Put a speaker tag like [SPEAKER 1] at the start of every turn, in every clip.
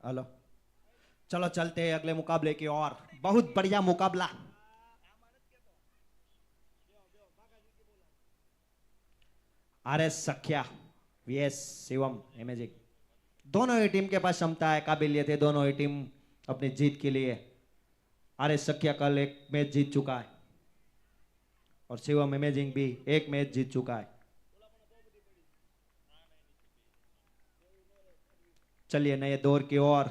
[SPEAKER 1] Hello. चलो चलते हैं अगले मुकाबले की ओर। बहुत बढ़िया मुकाबला। आर एस सख्या वीएस शिवम इमेजिंग। दोनों ही टीम के पास क्षमता है, काबिलियत है, दोनों ही टीम अपनी जीत के लिए। आर एस सख्या कल एक मैच जीत चुका है और शिवम इमेजिंग भी एक मैच जीत चुका है। चलिए नए दौर की ओर।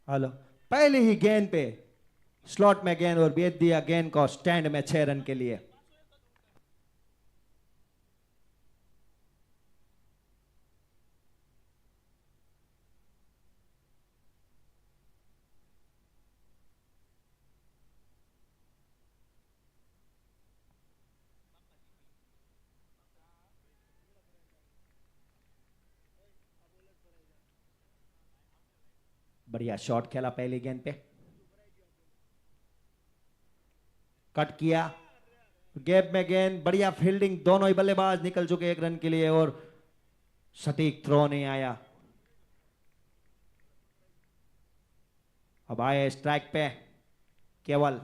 [SPEAKER 1] हेलो। पहले ही गेंद पे स्लॉट में गेंद और भेज दिया गेंद को स्टैंड में 6 रन के लिए। बढ़िया शॉट खेला पहली गेंद पे। कट किया। गैप में गेंद, बढ़िया फील्डिंग, दोनों ही बल्लेबाज निकल चुके 1 रन के लिए और सटीक थ्रो नहीं आया। अब आए स्ट्राइक पे केवल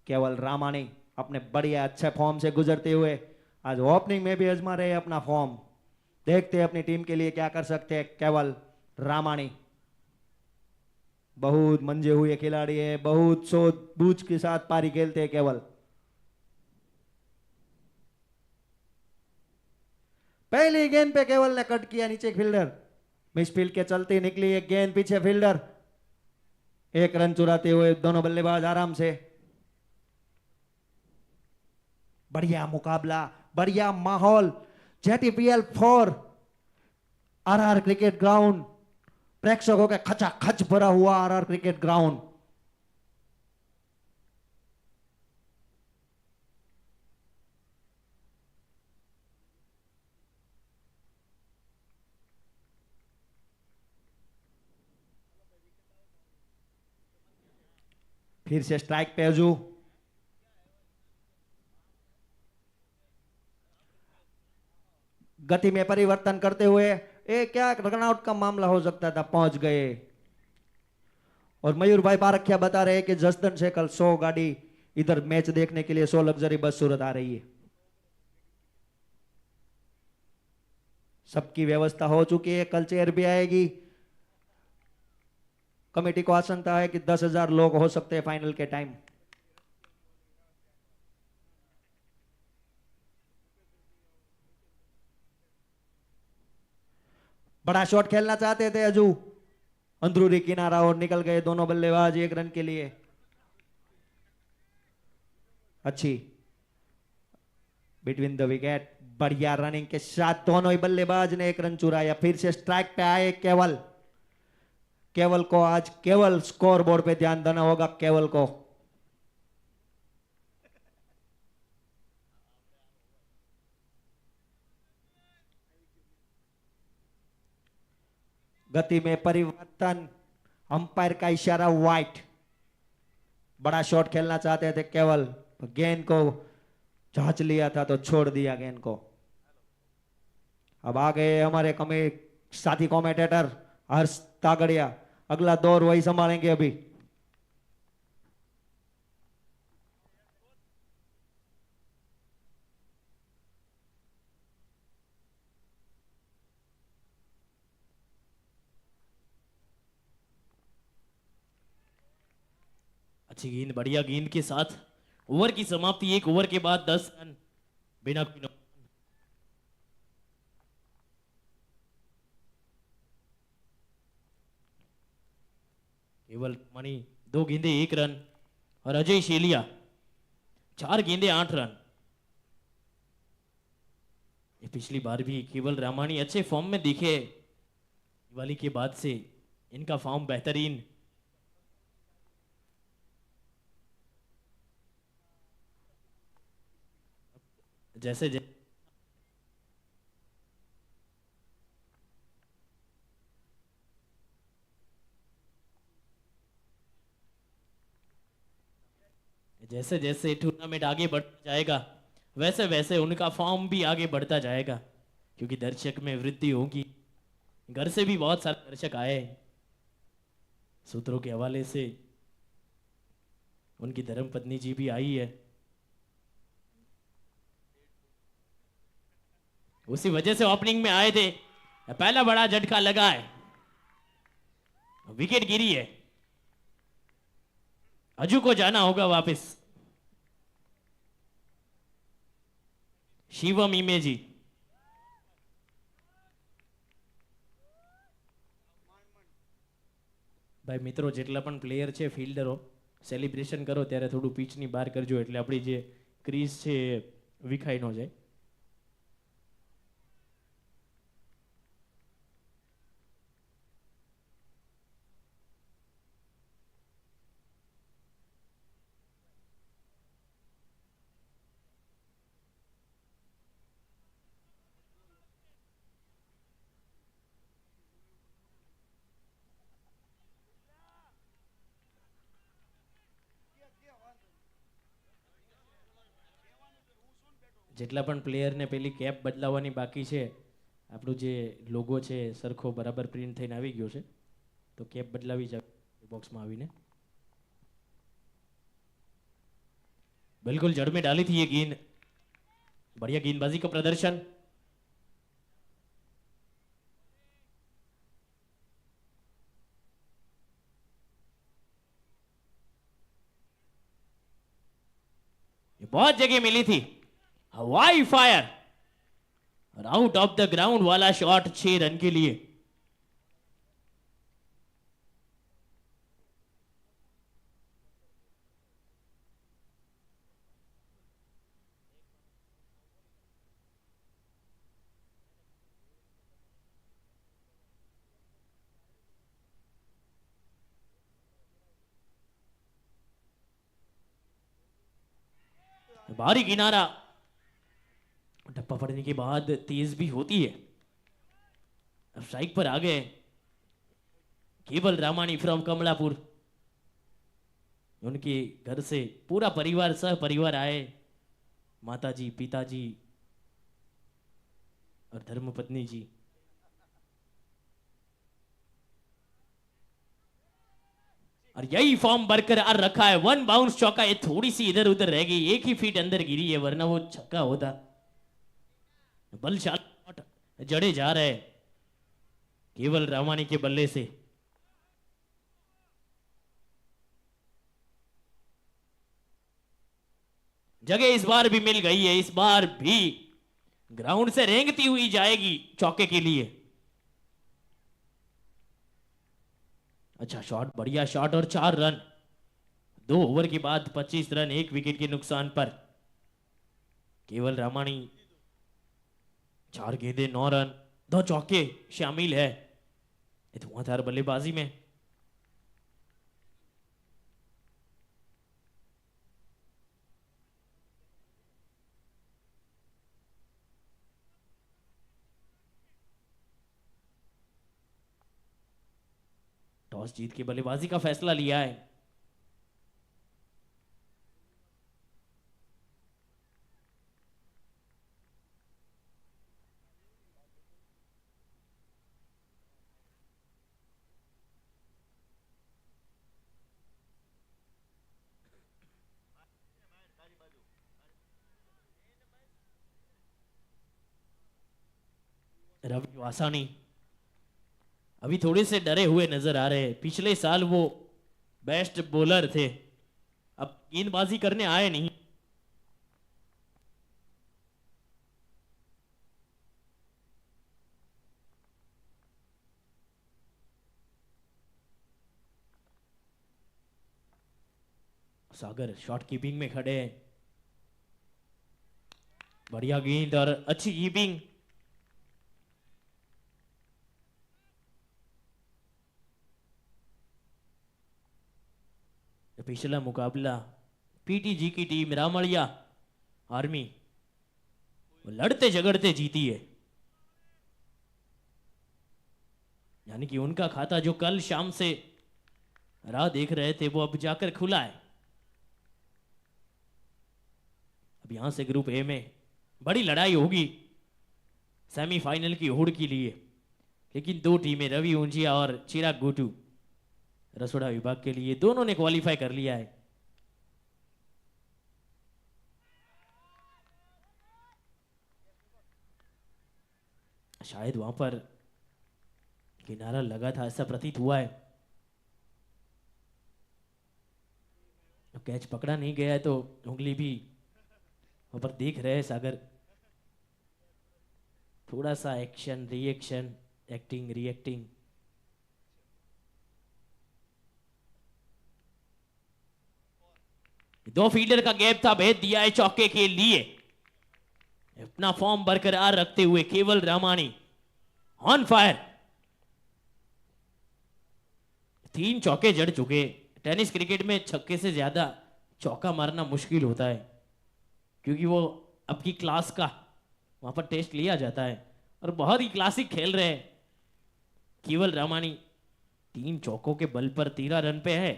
[SPEAKER 1] केवल रामानी अपने बढ़िया अच्छे फॉर्म से गुजरते हुए आज ओपनिंग में भी आजमा रहे अपना फॉर्म। देखते हैं अपनी टीम के लिए क्या कर सकते हैं केवल रामानी। बहुत मंजे हुए खिलाड़ी है, बहुत सोच बूझ के साथ पारी खेलते हैं केवल। पहली गेंद पे केवल ने कट किया नीचे फील्डर। मिस फील्ड के चलते निकली एक गेंद, पीछे फील्डर 1 रन चुराते हुए दोनों बल्लेबाज आराम से। बढ़िया मुकाबला, बढ़िया माहौल। जेटीपीएल 4 आरआर क्रिकेट ग्राउंड, प्रेक्षकों के खचाखच भरा हुआ आरआर क्रिकेट ग्राउंड। फिर से स्ट्राइक पे अजू। गति में परिवर्तन करते हुए क्या रनआउट का मामला हो सकता था, पहुंच गए। और मयूर भाई पारखिया बता रहे हैं कि जसदन से कल 100 गाड़ी इधर मैच देखने के लिए 100 लग्जरी बस सूरत आ रही है। सबकी व्यवस्था हो चुकी है, कल चेयर भी आएगी। कमेटी को आशंका है कि 10,000 लोग हो सकते हैं फाइनल के टाइम। बड़ा शॉट खेलना चाहते थे अजू, अंदरूनी किनारा और निकल गए दोनों बल्लेबाज 1 रन के लिए। अच्छी बिटवीन द विकेट, बढ़िया रनिंग के साथ दोनों ही बल्लेबाज ने 1 रन चुराया। फिर से स्ट्राइक पे आए केवल। केवल को आज केवल स्कोर बोर्ड पे ध्यान देना होगा केवल को। गति में परिवर्तन, अंपायर का इशारा वाइट। बड़ा शॉट खेलना चाहते थे केवल, गेंद को जांच लिया था तो छोड़ दिया गेंद को। अब आ गए हमारे साथी कमेंटेटर हर्ष तागड़िया। अगला दौर वही संभालेंगे अभी।
[SPEAKER 2] अच्छी गेंद, बढ़िया गेंद के साथ ओवर की समाप्ति। 1 ओवर के बाद 10 रन बिना कोई नुकसान। केवल मणि 2 गेंदे 1 रन और अजय शेलिया 4 गेंदे 8 रन। ये पिछली बार भी केवल रामानी अच्छे फॉर्म में दिखे, दिवाली के बाद से इनका फॉर्म बेहतरीन। जैसे जैसे जैसे जैसे टूर्नामेंट आगे बढ़ता जाएगा वैसे वैसे उनका फॉर्म भी आगे बढ़ता जाएगा, क्योंकि दर्शक में वृद्धि होगी। घर से भी बहुत सारे दर्शक आए। सूत्रों के हवाले से उनकी धर्मपत्नी जी भी आई है। उसी वजह से ओपनिंग में आए थे। पहला बड़ा झटका लगा है, विकेट गिरी है। अजू को जाना होगा वापस। शिवम इमेजी ભાઈ મિત્રો જેટલા પણ પ્લેયર છે ફિલ્ડરો સેલિબ્રેશન કરો ત્યારે થોડું પીચની બહાર કરજો એટલે આપણી જે ક્રીઝ છે એ વિખાઈ ન જાય. જેટલા પણ પ્લેયરને પેલી કેપ બદલાવવાની બાકી છે, આપણું જે લોગો છે સરખો બરાબર પ્રિન્ટ થઈને આવી ગયો છે, તો કેપ બદલાવી જાય બોક્સમાં આવીને. बिल्कुल जड़ में डाली थी ये गेंद. बढ़िया गेंदबाजी का प्रदर्शन. ये बहुत जगह मिली थी. हवाई फायर और आउट ऑफ द ग्राउंड वाला शॉट 6 रन के लिए. बाहरी किनारा. टप्पा पड़ने के बाद तेज भी होती है. अब स्ट्राइक पर आ गए केवल रामानी फ्रॉम कमलापुर. उनके घर से पूरा परिवार सह परिवार आए. माताजी, पिताजी और धर्मपत्नी जी. और यही फॉर्म बरकरार रखा है. 1 बाउंस चौका. ये थोड़ी सी इधर उधर रह गई, 1 ही फीट अंदर गिरी है, वरना वो छक्का होता. बलशाली जड़े जा रहे केवल रामानी के बल्ले से. जगह इस बार भी मिल गई है. इस बार भी ग्राउंड से रेंगती हुई जाएगी चौके के लिए. अच्छा शॉट, बढ़िया शॉट और 4 रन. 2 ओवर के बाद 25 रन 1 विकेट के नुकसान पर. केवल रामानी 4 गेंदे 9 रन 2 चौके शामिल है धुआंधार बल्लेबाजी में. टॉस जीत के बल्लेबाजी का फैसला लिया है. रवि वासानी अभी थोड़े से डरे हुए नजर आ रहे हैं. पिछले साल वो बेस्ट बॉलर थे, अब गेंदबाजी करने आए नहीं. सागर शॉट कीपिंग में खड़े हैं. बढ़िया गेंद और अच्छी कीपिंग. पिछला मुकाबला पीटीजी की टीम रामलिया आर्मी लड़ते झगड़ते जीती है. यानी कि उनका खाता जो कल शाम से राह देख रहे थे वो अब जाकर खुला है. अब यहां से ग्रुप ए में बड़ी लड़ाई होगी सेमीफाइनल की होड़ के लिए, लेकिन दो टीमें रवि ऊंजिया और चिराग गुटू रसोड़ा विभाग के लिए दोनों ने क्वालिफाई कर लिया है। शायद वहां पर किनारा लगा था ऐसा प्रतीत हुआ है। कैच पकड़ा नहीं गया है तो उंगली भी वहां पर देख रहे हैं सागर। थोड़ा सा एक्शन रिएक्शन एक्टिंग रिएक्टिंग। दो फील्डर का गैप था, भेद दिया है चौके के लिए। अपना फॉर्म बरकरार रखते हुए केवल रामानी ऑन फायर। 3 चौके जड़ चुके। टेनिस क्रिकेट में छक्के से ज्यादा चौका मारना मुश्किल होता है, क्योंकि वो अब की क्लास का वहां पर टेस्ट लिया जाता है और बहुत ही क्लासिक खेल रहे हैं केवल रामानी। 3 चौकों के बल पर 13 रन पे है।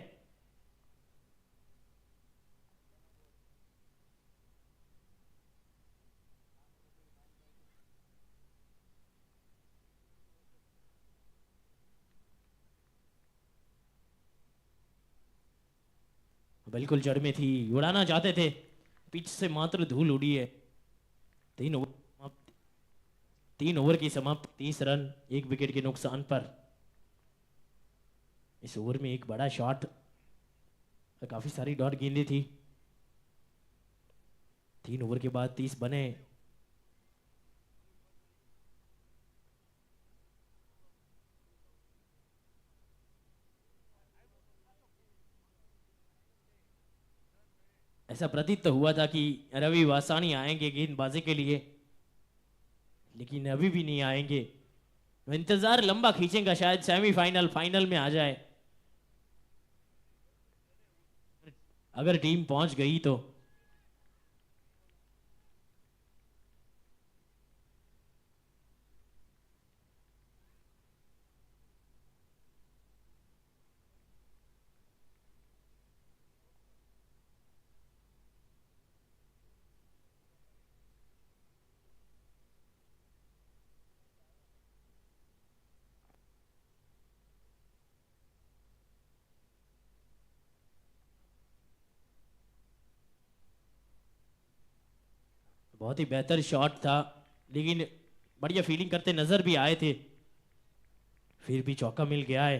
[SPEAKER 2] बिल्कुल जड़ में थी, उड़ाना चाहते थे, पिच से मात्र धूल उड़ी है। 3 ओवर की समाप्त 30 रन 1 विकेट के नुकसान पर। इस ओवर में एक बड़ा शॉट, काफी सारी डॉट गेंदें थी। 3 ओवर के बाद 30 बने। ऐसा प्रतीत तो हुआ था कि रवि वासानी आएंगे गेंदबाजी के लिए, लेकिन अभी भी नहीं आएंगे। इंतजार लंबा खींचेगा, शायद सेमीफाइनल फाइनल में आ जाए। अगर टीम पहुंच गई तो। बहुत ही बेहतर शॉट था, लेकिन बढ़िया फील्डिंग करते नजर भी आए थे, फिर भी चौका मिल गया है।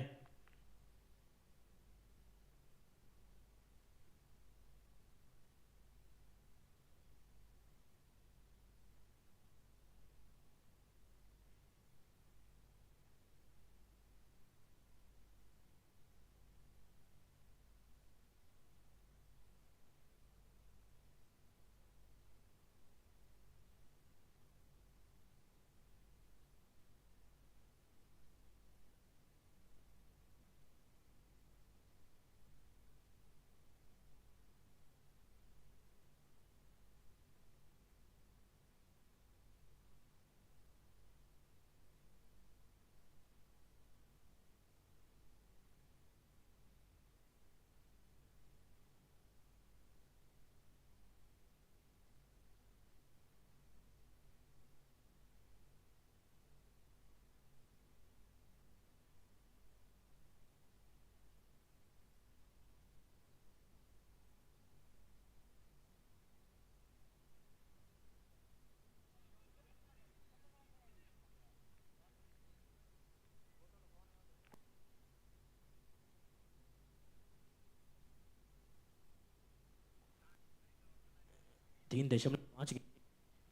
[SPEAKER 2] तीन दशमलव पांच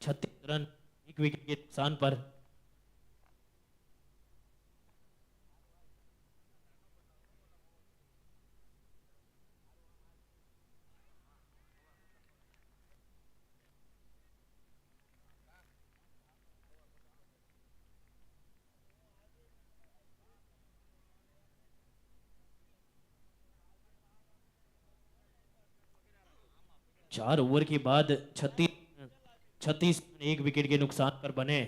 [SPEAKER 2] 36 रन 1 विकेट के नुकसान पर। चार ओवर के बाद 36 1 विकेट के नुकसान पर बने।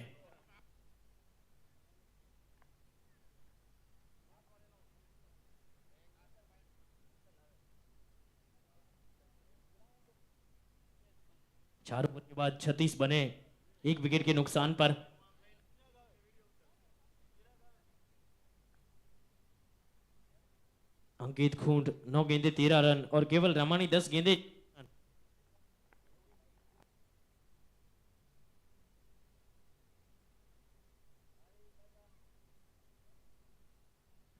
[SPEAKER 2] 4 ओवर के बाद 36 बने, 1 विकेट के नुकसान पर। अंकित खूंट 9 गेंदे 13 रन और केवल रामानी 10 गेंदे।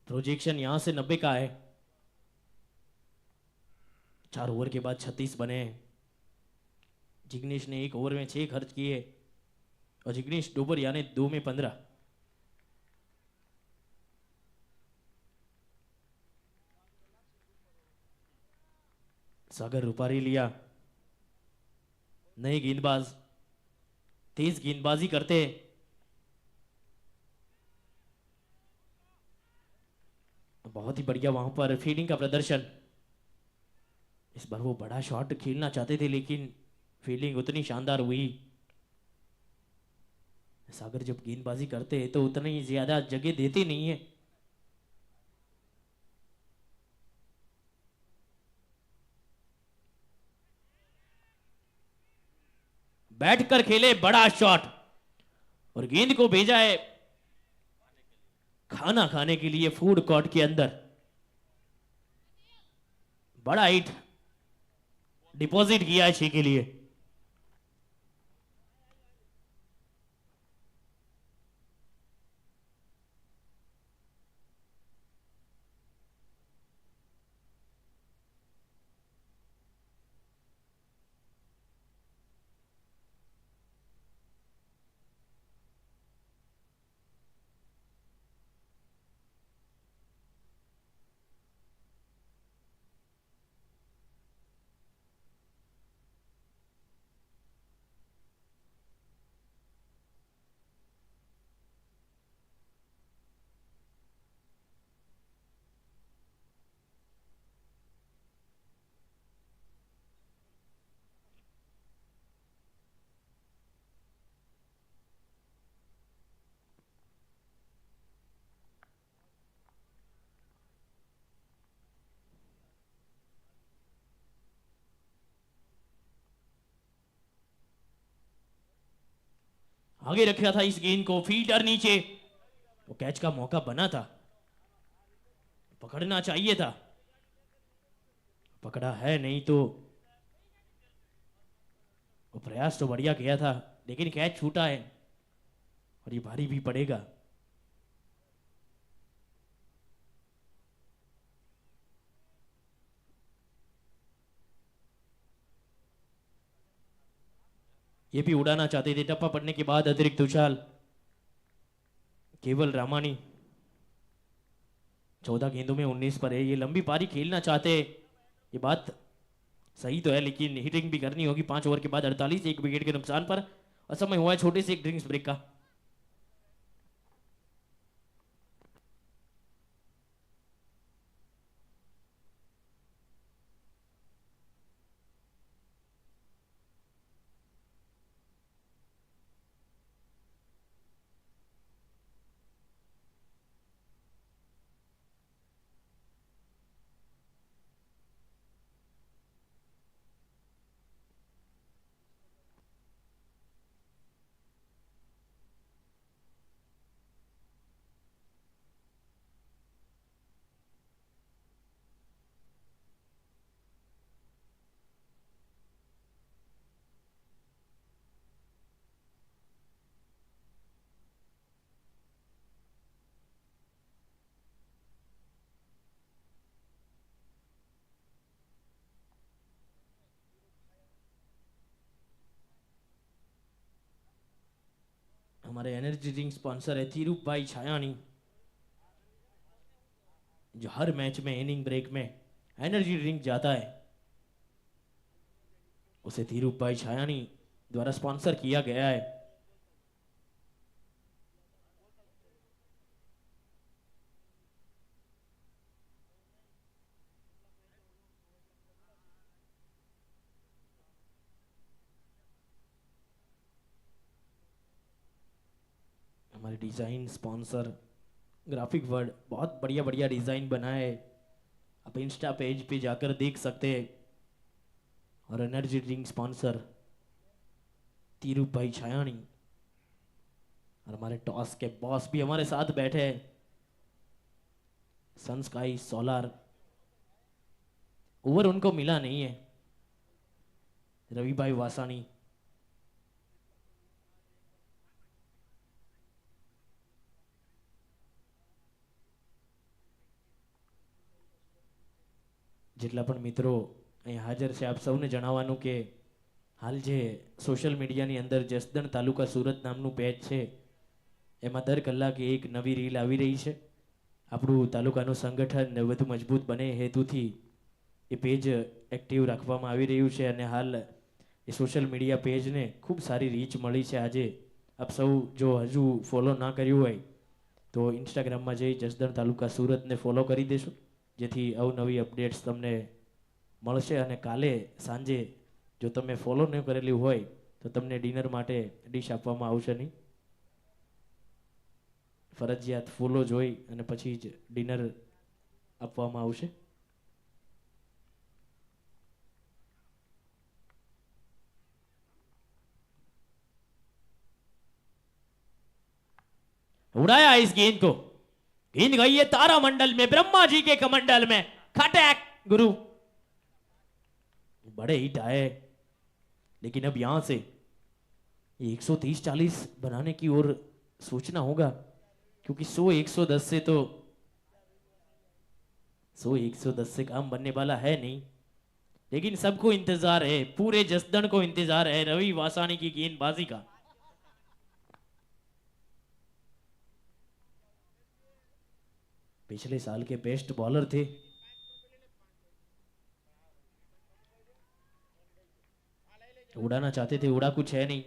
[SPEAKER 2] प्रोजेक्शन यहां से 90 का है। 4 ओवर के बाद 36 बने। जिग्नेश ने 1 ओवर में 6 खर्च किए और जिग्नेश डोबरिया ने 2 में 15। सागर रुपारी लिया, नए गेंदबाज तेज गेंदबाजी करते। बहुत ही बढ़िया वहां पर फील्डिंग का प्रदर्शन। इस बार वो बड़ा शॉट खेलना चाहते थे लेकिन फील्डिंग उतनी शानदार हुई। सागर जब गेंदबाजी करते हैं तो उतनी ज्यादा जगह देते नहीं है। बैठकर खेले बड़ा शॉट और गेंद को भेजा है खाना खाने के लिए फूड कोर्ट के अंदर। बड़ा हिट डिपॉजिट किया है 6 के लिए। आगे रखा था इस गेंद को, फील्डर नीचे, वो कैच का मौका बना था, पकड़ना चाहिए था, पकड़ा है नहीं तो। वो प्रयास तो बढ़िया किया था लेकिन कैच छूटा है और ये भारी भी पड़ेगा। ये भी उड़ाना चाहते थे, टप्पा पड़ने के बाद अतिरिक्त उछाल। केवल रामानी 14 गेंदों में 19 पर है। ये लंबी पारी खेलना चाहते हैं, ये बात सही तो है लेकिन हिटिंग भी करनी होगी। 5 ओवर के बाद 48, 1 विकेट के नुकसान पर और समय हुआ है छोटे से एक ड्रिंक्स ब्रेक का। हमारे एनर्जी ड्रिंक स्पॉन्सर है थीरूप भाई छायानी, जो हर मैच में इनिंग ब्रेक में एनर्जी ड्रिंक जाता है, उसे थीरूप भाई छायानी द्वारा स्पॉन्सर किया गया है। हमारे डिजाइन स्पॉन्सर ग्राफिक वर्ड, बहुत बढ़िया बढ़िया डिजाइन बनाए, आप इंस्टा पेज पे जाकर देख सकते हैं। और एनर्जी ड्रिंक स्पॉन्सर तीरू भाई छायानी और हमारे टॉस के बॉस भी हमारे साथ बैठे हैं, सनस्काई सोलार। ओवर उनको मिला नहीं है। रवि भाई वासानी જેટલા પણ મિત્રો અહીં હાજર છે, આપ સૌને જણાવવાનું કે હાલ જે સોશિયલ મીડિયાની અંદર જસદણ તાલુકા સુરત નામનું પેજ છે, એમાં દર કલાકે એક નવી રીલ આવી રહી છે. આપણું તાલુકાનું સંગઠન વધુ મજબૂત બને એ હેતુથી એ પેજ એક્ટિવ રાખવામાં આવી રહ્યું છે અને હાલ એ સોશિયલ મીડિયા પેજને ખૂબ સારી રીચ મળી છે. આજે આપ સૌ જો હજુ ફોલો ના કર્યું હોય તો ઇન્સ્ટાગ્રામમાં જઈ જસદણ તાલુકા સુરતને ફોલો કરી દેશો, જેથી અવનવી અપડેટ્સ તમને મળશે. અને કાલે સાંજે જો તમે ફોલો ન કરેલું હોય તો તમને ડિનર માટે ડીશ આપવામાં આવશે નહીં. ફરજિયાત ફોલો જોઈ અને પછી જ ડિનર આપવામાં આવશે. उड़ाया इस गेंद को, गेंद गई है तारा मंडल में, ब्रह्मा जी के कमंडल में. खटैक गुरु, बड़े हिट आए, लेकिन अब यहां से 130-40 बनाने की ओर सोचना होगा, क्योंकि 100-110 से तो 100-110 से काम बनने वाला है नहीं. लेकिन सबको इंतजार है, पूरे जसदण को इंतजार है रवि वासानी की गेंदबाजी का. पिछले साल के बेस्ट बॉलर थे. उड़ाना चाहते थे, उड़ा कुछ है नहीं.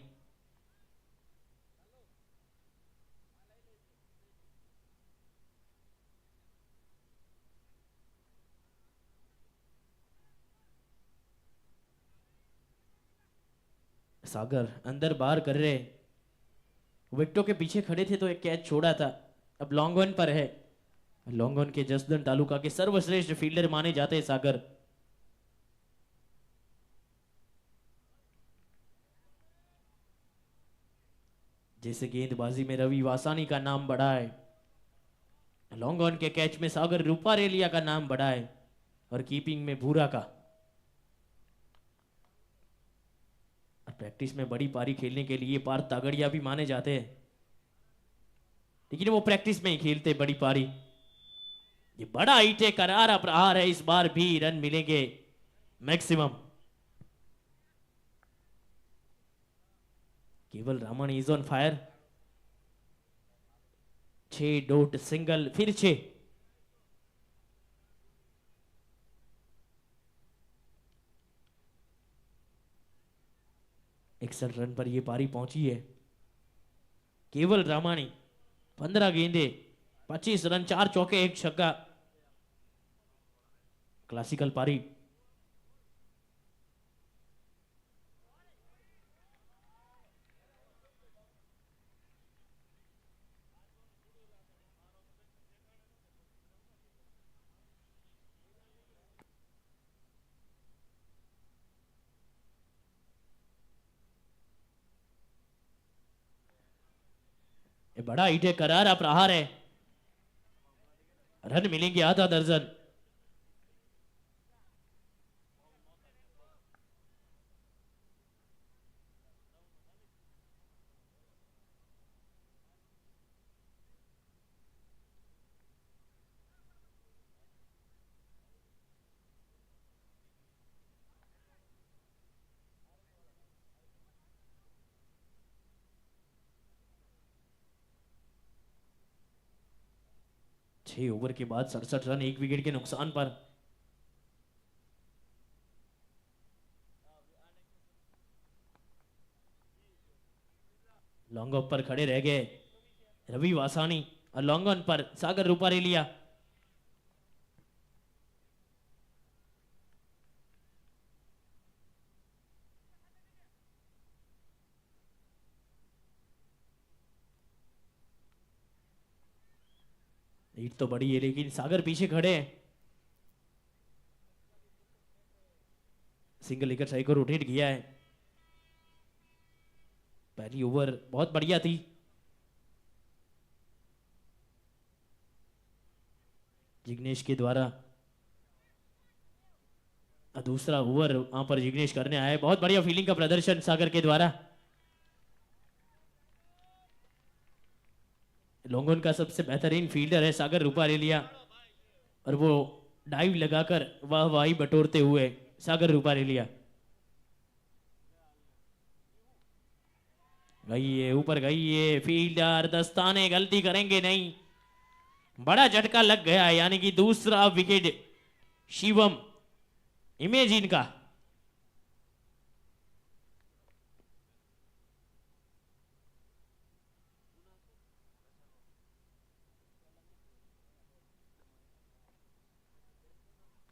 [SPEAKER 2] सागर अंदर बाहर कर रहे, विकेटों के पीछे खड़े थे तो एक कैच छोड़ा था, अब लॉन्ग ऑन पर है. लॉन्ग ऑन के जसदन तालुका के सर्वश्रेष्ठ फील्डर माने जाते हैं सागर. जैसे गेंदबाजी में रवि वासानी का नाम बढ़ा है, लॉन्ग ऑन के कैच में सागर रूपारेलिया का नाम बढ़ा है और कीपिंग में भूरा का. प्रैक्टिस में बड़ी पारी खेलने के लिए पार तागड़िया भी माने जाते हैं, लेकिन वो प्रैक्टिस में ही खेलते बड़ी पारी. ये बड़ा ईटे करारा प्रहार है, इस बार भी रन मिलेंगे मैक्सिमम. केवल Ramani is on fire. 6 dot single, फिर 6. इकसठ रन पर यह पारी पहुंची है. केवल रामाणी 15 गेंदे, 25 रन, 4 चौके, 1 छक्का. क्लासिकल पारी. ये बड़ा ईटे करारा प्रहार है, रन मिलेंगे आधा दर्जन. छह ओवर के बाद 67 रन, 1 विकेट के नुकसान पर. लॉन्ग ऑफ पर खड़े रह गए रवि वासानी और लॉन्ग ऑन पर सागर रूपारेलिया. लीड तो बड़ी है, लेकिन सागर पीछे खड़े हैं. सिंगल लेकर साइको रोटेट किया है. पहली ओवर बहुत बढ़िया थी। जिग्नेश के द्वारा दूसरा ओवर वहां पर जिग्नेश करने आए। बहुत बढ़िया फील्डिंग का प्रदर्शन सागर के द्वारा। लोंगोन का सबसे बेहतरीन फील्डर है सागर रूपारेलिया, और वो डाइव लगाकर वाहवाही बटोरते हुए सागर रूपारेलिया। गई है ऊपर, गई है, फील्डर दस्ताने गलती करेंगे नहीं। बड़ा झटका लग गया, यानी कि दूसरा विकेट शिवम इमेजिन का।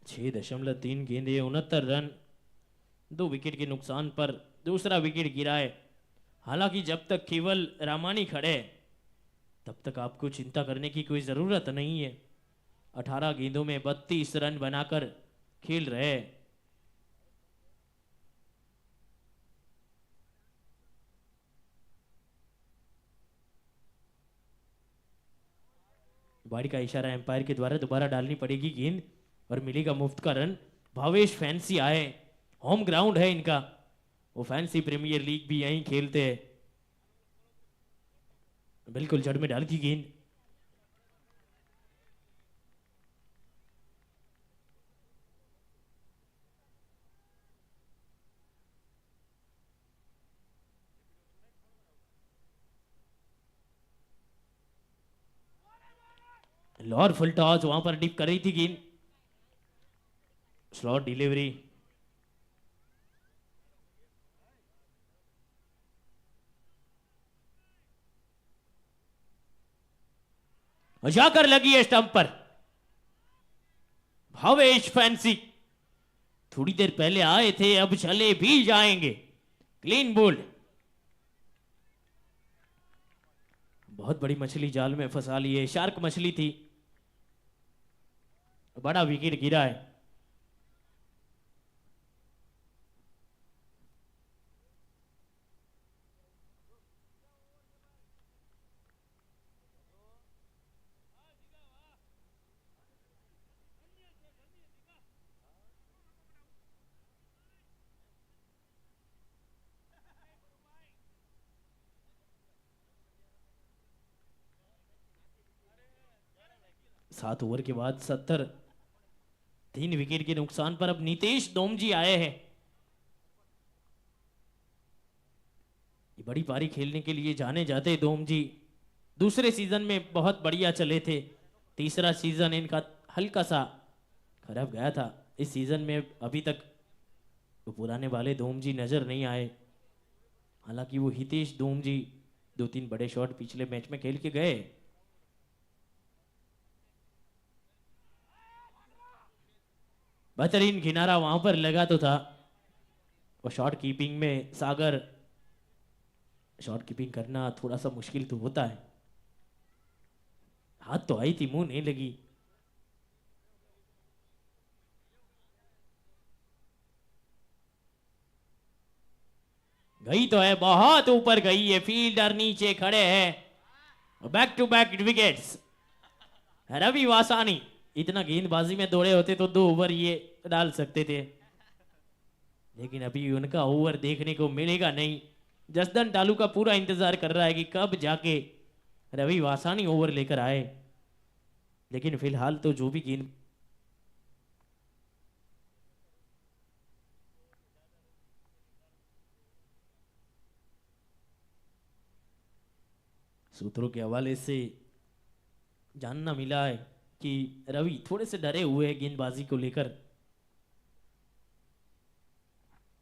[SPEAKER 2] छह 6.3 गेंदे 69 रन, 2 विकेट के नुकसान पर दूसरा विकेट गिरा है। हालांकि जब तक केवल रामानी खड़े तब तक आपको चिंता करने की कोई जरूरत नहीं है। 18 गेंदों में 32 रन बनाकर खेल रहे। बाड़ी का इशारा एम्पायर के द्वारा दोबारा डालनी पड़ेगी गेंद और मिलेगा मुफ्त का रन। भावेश फैंसी आए, होम ग्राउंड है इनका, वो फैंसी प्रीमियर लीग भी यहीं खेलते हैं। बिल्कुल जड़ में डाल की गेंद। लॉर फुल टॉस, वहां पर डिप कर रही थी गेंद, स्लॉट डिलीवरी। जाकर लगी है स्टंप पर। भावेश फैंसी थोड़ी देर पहले आए थे, अब चले भी जाएंगे। Clean bowled. बहुत बड़ी मछली जाल में फंसा ली है, शार्क मछली थी। बड़ा विकेट गिरा है। सात ओवर के बाद 70, 3 विकेट के नुकसान पर अब नितेश दोमजी आए हैं। ये बड़ी पारी खेलने के लिए जाने जाते दोमजी। दूसरे सीजन में बहुत बढ़िया चले थे, तीसरा सीजन इनका हल्का सा खराब गया था। इस सीजन में अभी तक वो पुराने वाले दोमजी नजर नहीं आए। हालांकि वो हितेश दोमजी 2-3 बड़े शॉट पिछले मैच में खेल के गए। बेहतरीन किनारा वहां पर लगा तो था, और शॉट कीपिंग में सागर, शॉट कीपिंग करना थोड़ा सा मुश्किल तो होता है। हाथ तो आई थी, मुंह नहीं लगी। गई तो है, बहुत ऊपर गई है, फील्डर नीचे खड़े हैं। Back to back wickets. Ravi Vasani इतना गेंदबाजी में दौड़े होते तो 2 ओवर ये डाल सकते थे, लेकिन अभी उनका ओवर देखने को मिलेगा नहीं। जसदन टालू का पूरा इंतजार कर रहा है कि कब जाके रवि वासानी ओवर लेकर आए, लेकिन फिलहाल तो जो भी गेंद सूत्रों के हवाले से जानना मिला है कि रवि थोड़े से डरे हुए हैं गेंदबाजी को लेकर।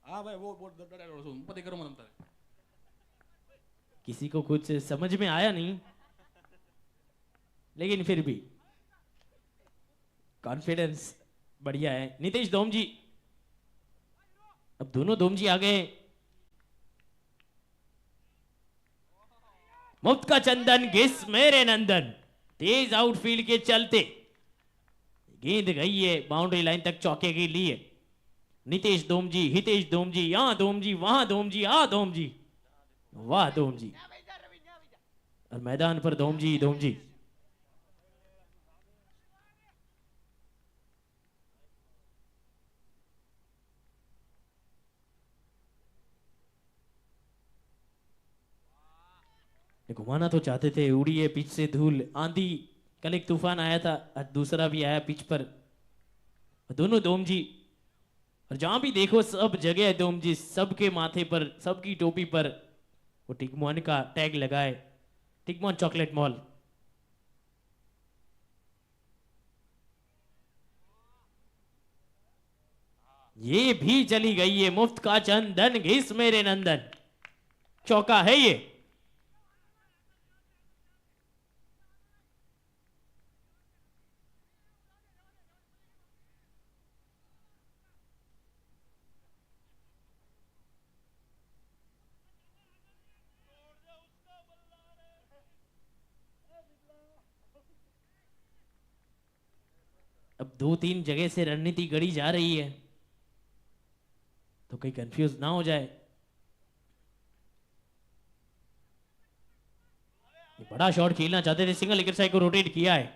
[SPEAKER 3] हाँ भाई वो डरा है, पता करो मतलब
[SPEAKER 2] किसी को कुछ समझ में आया नहीं, लेकिन फिर भी कॉन्फिडेंस बढ़िया है। नितेश दोमजी, अब दोनों दोमजी आ गए। मुफ्त का चंदन घिस मेरे नंदन, तेज आउटफील्ड के चलते गेंद गई है बाउंड्री लाइन तक चौके के लिए। नितेश दोमजी, हितेश दोमजी, यहां दोमजी, वहां दोमजी, दोमजी, वाह धोमजी। और मैदान पर धोमजी धोमजी। घुमाना तो चाहते थे, उड़ी है पिच से धूल, आंधी, कल एक तूफान आया था, आज दूसरा भी आया पिच पर। दोनों धोमजी, और जहां भी देखो सब जगह धोमजी, सबके माथे पर, सबकी टोपी पर वो टिगमॉन का टैग लगाए, टिगमॉन चॉकलेट मॉल। ये भी चली गई है, मुफ्त का चंदन घिस मेरे नंदन, चौका है ये। अब 2-3 जगह से रणनीति गढ़ी जा रही है, तो कहीं कंफ्यूज ना हो जाए। ये बड़ा शॉट खेलना चाहते थे, सिंगल लेकर साइड को रोटेट किया है।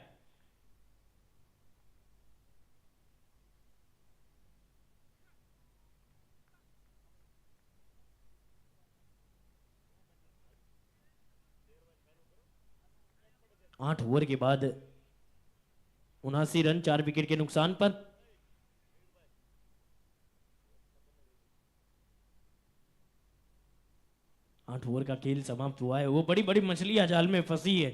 [SPEAKER 2] आठ ओवर के बाद 79 रन 4 विकेट के नुकसान पर। आठ ओवर का खेल समाप्त हुआ है। वो बड़ी बड़ी मछलियां जाल में फंसी है।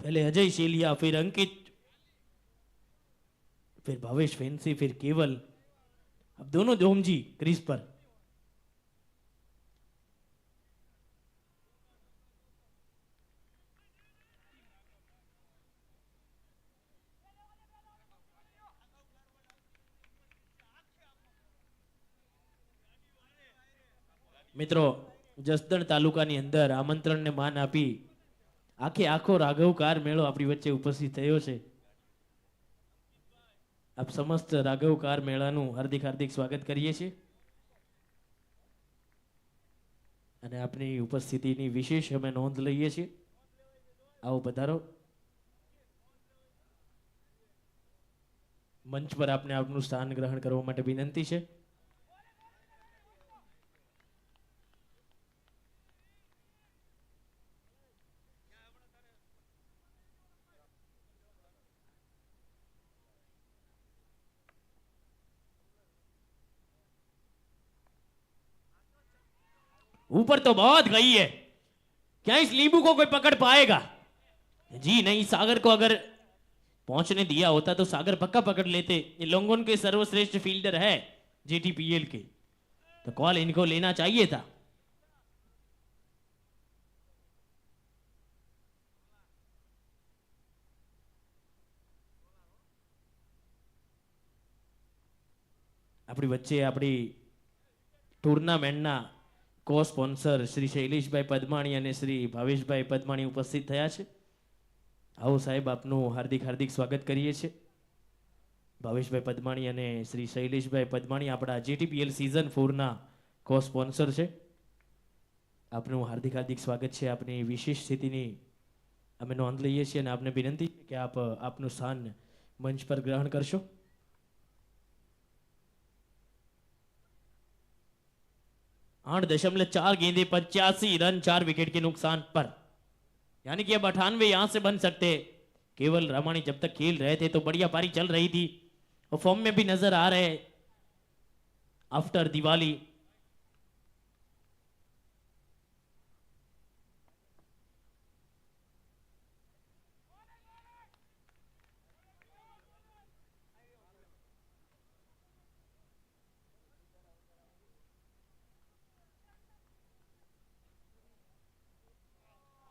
[SPEAKER 2] पहले अजय शेलिया, फिर अंकित, फिर भावेश फैंसी, फिर केवल, अब दोनों धोमजी क्रीज पर। મિત્રો જસદણ તાલુકાની અંદર આમંત્રણને માન આપી આખે આખો રાઘવકાર મેળો આપણી વચ્ચે ઉપસ્થિત થયો છે। આપ સમસ્ત રાઘવકાર મેળાનું હાર્દિક હાર્દિક સ્વાગત કરીએ છીએ અને આપની ઉપસ્થિતિની વિશેષ અમે નોંધ લઈએ છીએ। આવો પધારો, મંચ પર આપને આપનું સ્થાન ગ્રહણ કરવા માટે વિનંતી છે। ऊपर तो बहुत गई है, क्या इस लींबू को कोई पकड़ पाएगा? जी नहीं, सागर को अगर पहुंचने दिया होता तो सागर पक्का पकड़ लेते। ये लोंगोन के सर्वश्रेष्ठ फील्डर है जेटीपीएल के, तो कॉल इनको लेना चाहिए था। अपनी बच्चे अपनी टूर्नामेंटना को स्पॉन्सर श्री शैलेषभाई पदमाणी અને શ્રી ભાવેશભાઈ પદમાણી ઉપસ્થિત થયા છે। આવો સાહેબ આપનું હાર્દિક હાર્દિક સ્વાગત કરીએ છીએ। ભાવેશભાઈ પદમાણી અને શ્રી શૈલેષભાઈ પદમાણી આપણા જેટીપીએલ સીઝન 4 ના કો સ્પોન્સર છે। આપનું હાર્દિક હાર્દિક સ્વાગત છે। આપની વિશેષ સ્થિતિની અમે નોંધ લઈએ છીએ અને આપને વિનંતી છે કે આપ આપનું સ્થાન મંચ પર ગ્રહણ કરશો। 8.4 गेंदे 85 रन 4 विकेट के नुकसान पर, यानी कि अब 98 यहां से बन सकते। केवल रामाणी जब तक खेल रहे थे तो बढ़िया पारी चल रही थी और फॉर्म में भी नजर आ रहे आफ्टर दिवाली।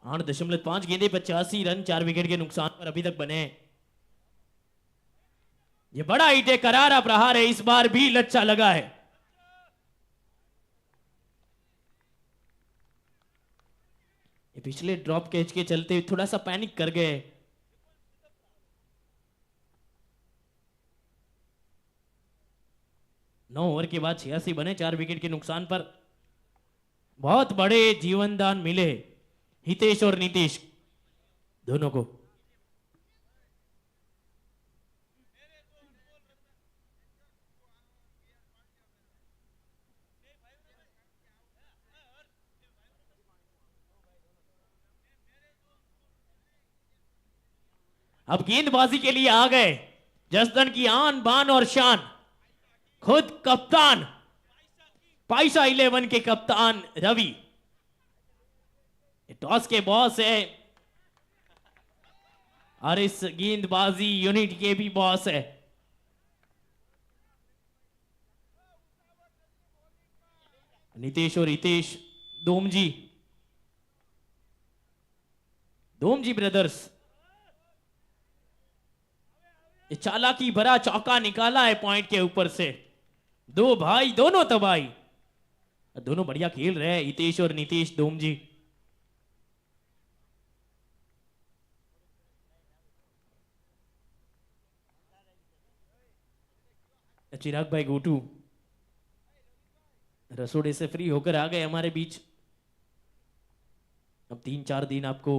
[SPEAKER 2] आठ 8.5 गेंदे 85 रन 4 विकेट के नुकसान पर अभी तक बने। ये बड़ा हिट है, करारा प्रहार है, इस बार भी लच्छा लगा है। पिछले ड्रॉप कैच के चलते थोड़ा सा पैनिक कर गए। नौ ओवर के बाद 86 बने 4 विकेट के नुकसान पर। बहुत बड़े जीवन दान मिले हितेश और नीतीश दोनों को। अब गेंदबाजी के लिए आ गए जसदन की आन बान और शान, खुद कप्तान पाइसा 11 के कप्तान रवि। टॉस के बॉस है और इस गेंदबाजी यूनिट के भी बॉस है। नीतीश और हितेश दोमजी ब्रदर्स, चालाकी भरा चौका निकाला है पॉइंट के ऊपर से। दो भाई दोनों तबाही, दोनों बढ़िया खेल रहे हैं हितेश और नीतीश दोमजी। चिराग भाई गोटू रसोड़े से फ्री होकर आ गए हमारे बीच। अब 3-4 दिन आपको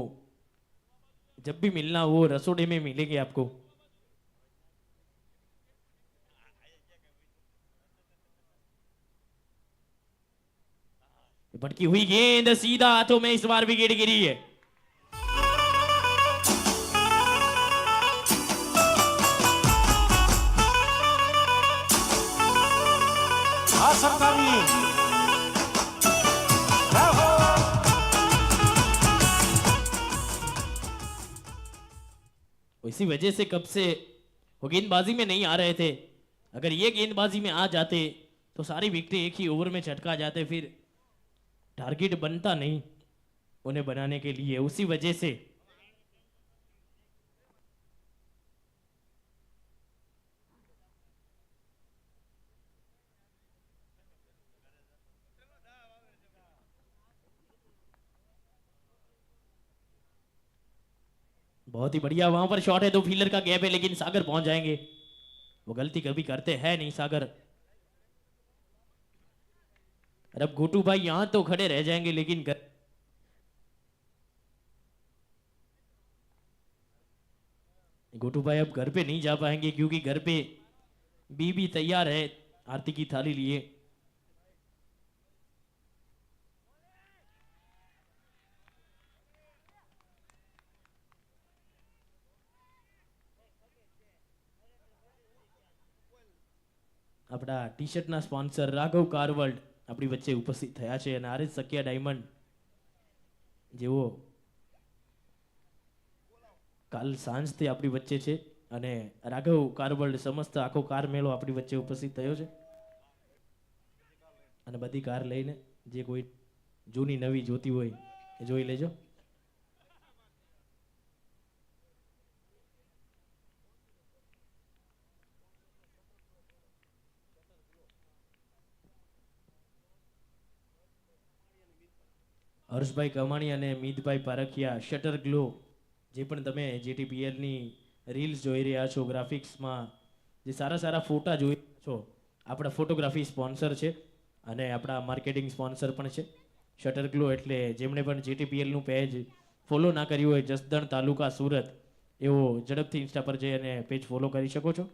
[SPEAKER 2] जब भी मिलना वो रसोड़े में मिलेंगे आपको। भटकी हुई गेंद सीधा हाथों में, इस बार विकेट गिरी है। इसी वजह से कब से वो गेंदबाजी में नहीं आ रहे थे। अगर ये गेंदबाजी में आ जाते तो सारी विकेटें एक ही ओवर में झटका जाते, फिर टारगेट बनता नहीं उन्हें बनाने के लिए। उसी वजह से बहुत ही बढ़िया वहां पर शॉट है, 2 फील्डर का गैप है, लेकिन सागर पहुंच जाएंगे। वो गलती कभी करते हैं नहीं सागर। अब गोटू भाई यहां तो खड़े रह जाएंगे, लेकिन गोटू भाई अब घर पे नहीं जा पाएंगे क्योंकि घर पे बीबी तैयार है आरती की थाली लिए। આપણા ટી શર્ટના સ્પોન્સર રાઘવ કાર વર્લ્ડ આપણી વચ્ચે ઉપસ્થિત થયા છે અને આરએસ સકિયા ડાયમંડ જેવો કાલ સાંજથી આપણી વચ્ચે છે અને રાઘવ કાર વર્લ્ડ સમસ્ત આખો કાર મેળો આપણી વચ્ચે ઉપસ્થિત થયો છે અને બધી કાર લઈને જે કોઈ જૂની નવી જોતી હોય એ જોઈ લેજો। હર્ષભાઈ કમાણી અને મીતભાઈ પારખિયા શટર ગ્લો જે પણ તમે જેટીપીએલની રીલ્સ જોઈ રહ્યા છો, ગ્રાફિક્સમાં જે સારા સારા ફોટા જોઈ છો, આપણા ફોટોગ્રાફી સ્પોન્સર છે અને આપણા માર્કેટિંગ સ્પોન્સર પણ છે શટર ગ્લો। એટલે જેમણે પણ જેટીપીએલનું પેજ ફોલો ના કર્યું હોય જસદણ તાલુકા સુરત, એવો ઝડપથી ઇન્સ્ટા પર જઈ અને પેજ ફોલો કરી શકો છો।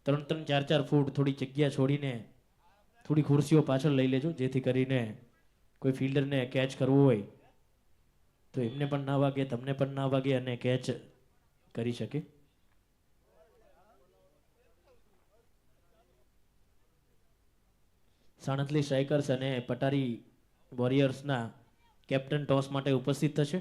[SPEAKER 2] ત્રણ 4 ફૂટ થોડી જગ્યા છોડીને થોડી ખુરશીઓ પાછળ લઈ લેજો, જેથી કરીને કોઈ ફિલ્ડરને કેચ કરવું હોય તો એમને પણ ના વાગે, તમને પણ ના વાગે અને કેચ કરી શકે. સાણંદલી સ્ટ્રાઇકર્સ અને પટારી વોરિયર્સના કેપ્ટન ટોસ માટે ઉપસ્થિત થશે.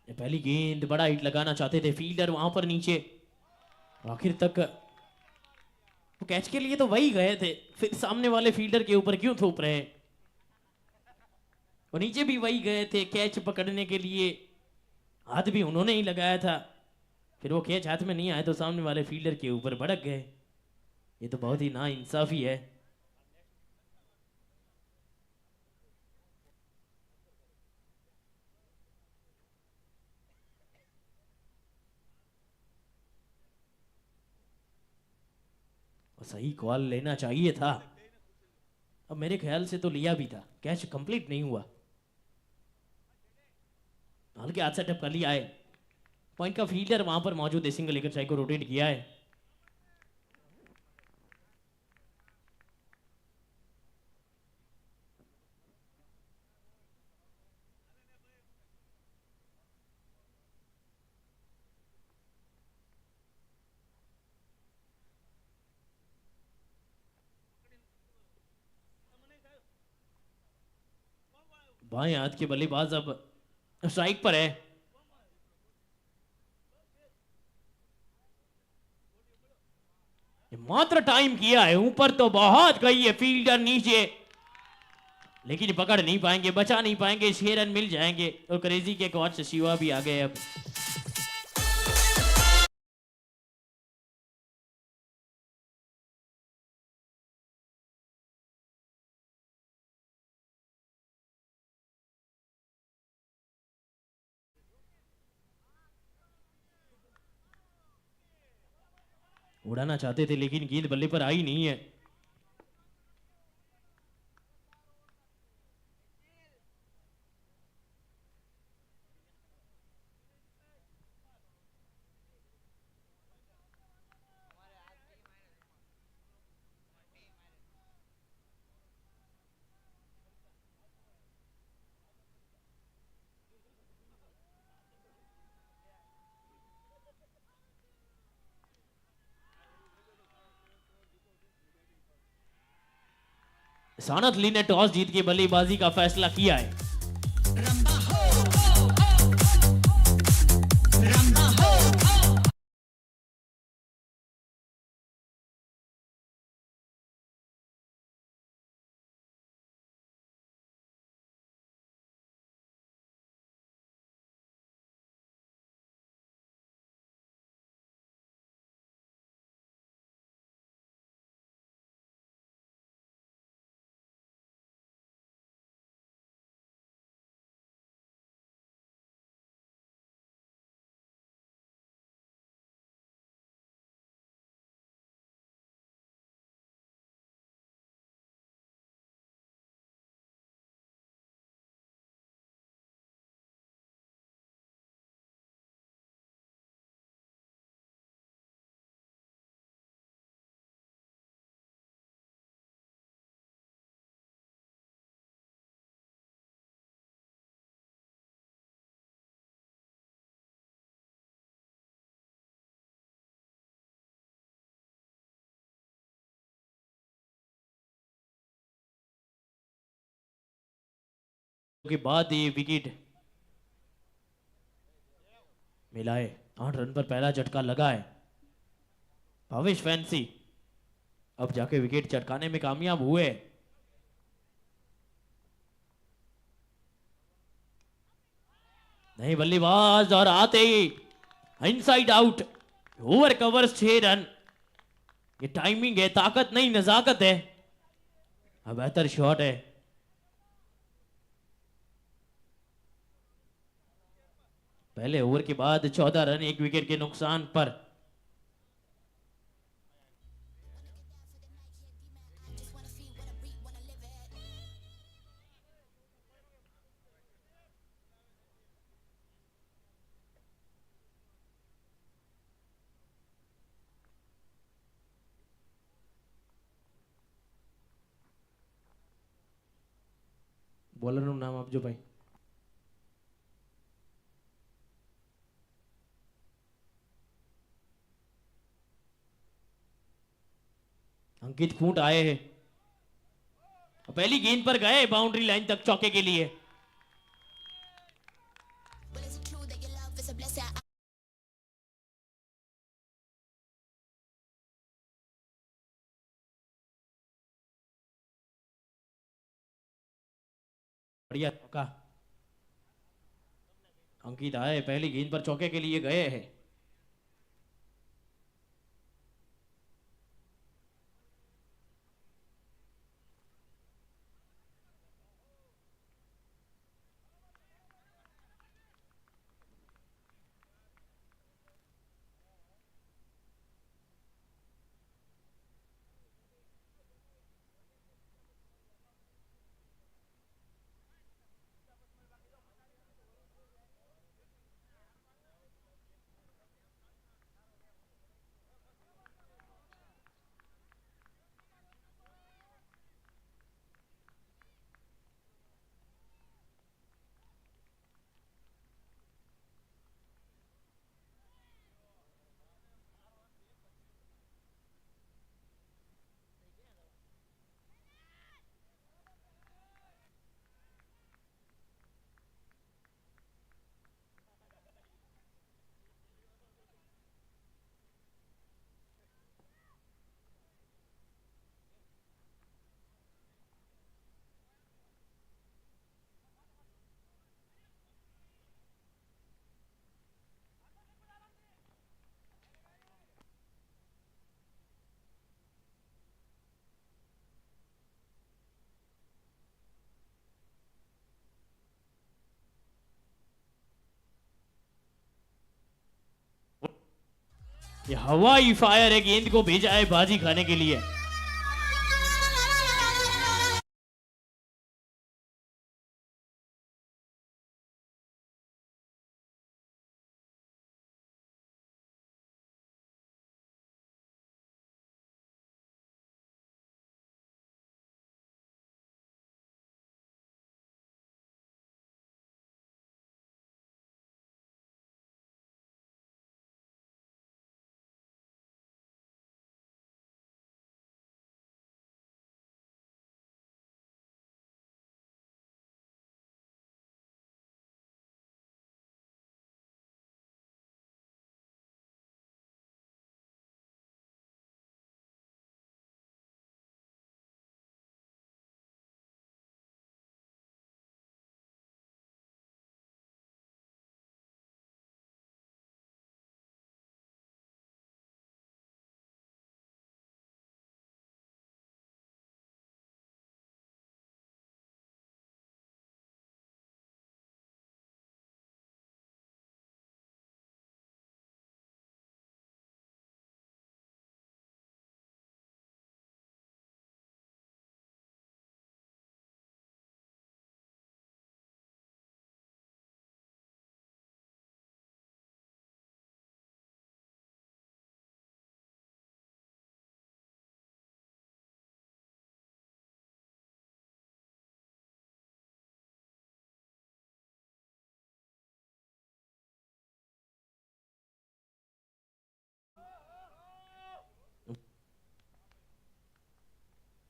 [SPEAKER 2] पहली गेंद बड़ा हिट लगाना चाहते थे फील्डर वहां पर नीचे, आखिर तक वो कैच के लिए तो वही गए थे, फिर सामने वाले फील्डर के ऊपर क्यों थोप रहे हैं. वो नीचे भी वही गए थे कैच पकड़ने के लिए, हाथ भी उन्होंने ही लगाया था, फिर वो कैच हाथ में नहीं आए तो सामने वाले फील्डर के ऊपर भड़क गए. ये तो बहुत ही ना इंसाफी है. सही कॉल लेना चाहिए था. अब मेरे ख्याल से तो लिया भी था, कैच कंप्लीट नहीं हुआ, हल्के हाथ से टपका लिया है. पॉइंट का फील्डर वहां पर मौजूद है, सिंगल लेकर स्ट्राइक को रोटेट किया है. बाएं हाथ के बल्लेबाज अब स्ट्राइक पर है. मात्र टाइम किया है, ऊपर तो बहुत गई है फील्डर नीचे, लेकिन पकड़ नहीं पाएंगे, बचा नहीं पाएंगे. 6 रन मिल जाएंगे और क्रेजी के कोच शिवा भी आ गए. अब उड़ाना चाहते थे लेकिन गेंद बल्ले पर आई नहीं है. सानथली ने टॉस जीत के बल्लेबाजी का फैसला किया है. के बाद ये विकेट मिला है. 8 रन पर पहला झटका लगा है. भावेश फैंसी अब जाके विकेट चटकाने में कामयाब हुए. नहीं बल्लेबाज और आते ही inside out, over covers 6 run. ये टाइमिंग है, ताकत नहीं नजाकत है. अब बेहतर शॉट है. पहले ओवर के बाद 14 रन 1 विकेट के नुकसान पर। બોલરનું નામ આપજો ભાઈ. अंकित खूंट आए हैं, पहली गेंद पर गए बाउंड्री लाइन तक चौके के लिए. बढ़िया चौका. अंकित आए, पहली गेंद पर चौके के लिए गए हैं. ये हवाई फायर है, गेंद को भेजा है बाजी खाने के लिए.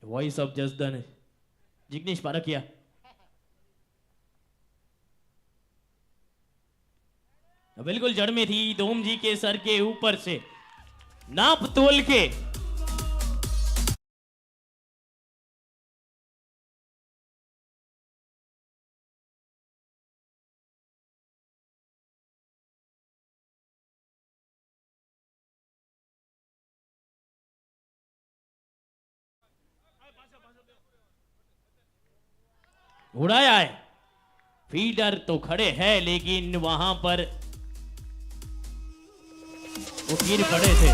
[SPEAKER 2] Voice of Jasdan Jignesh Parkiya. बिल्कुल जड़ में थी, दोम जी के सर के ऊपर से नाप तोल के उड़ाया है. फील्डर तो खड़े हैं लेकिन वहां पर वो गिर पड़े थे।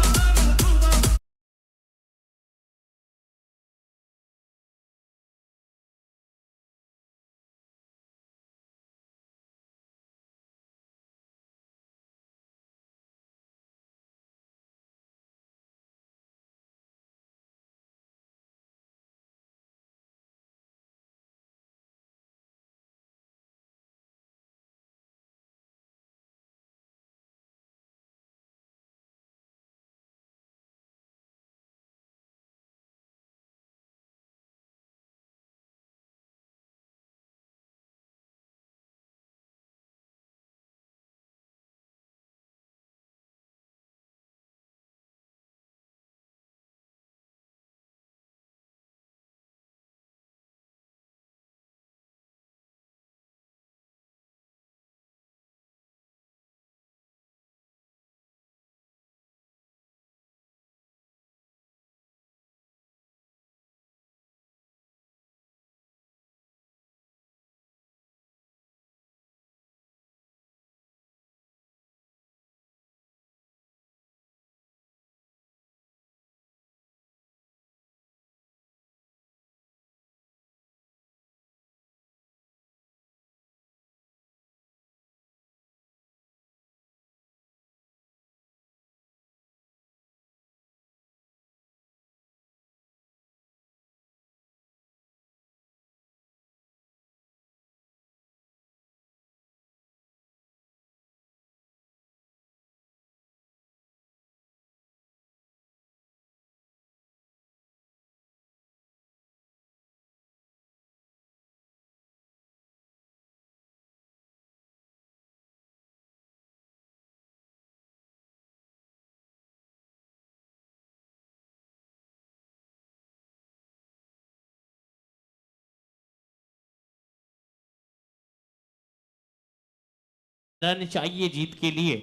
[SPEAKER 2] रन चाहिए जीत के लिए।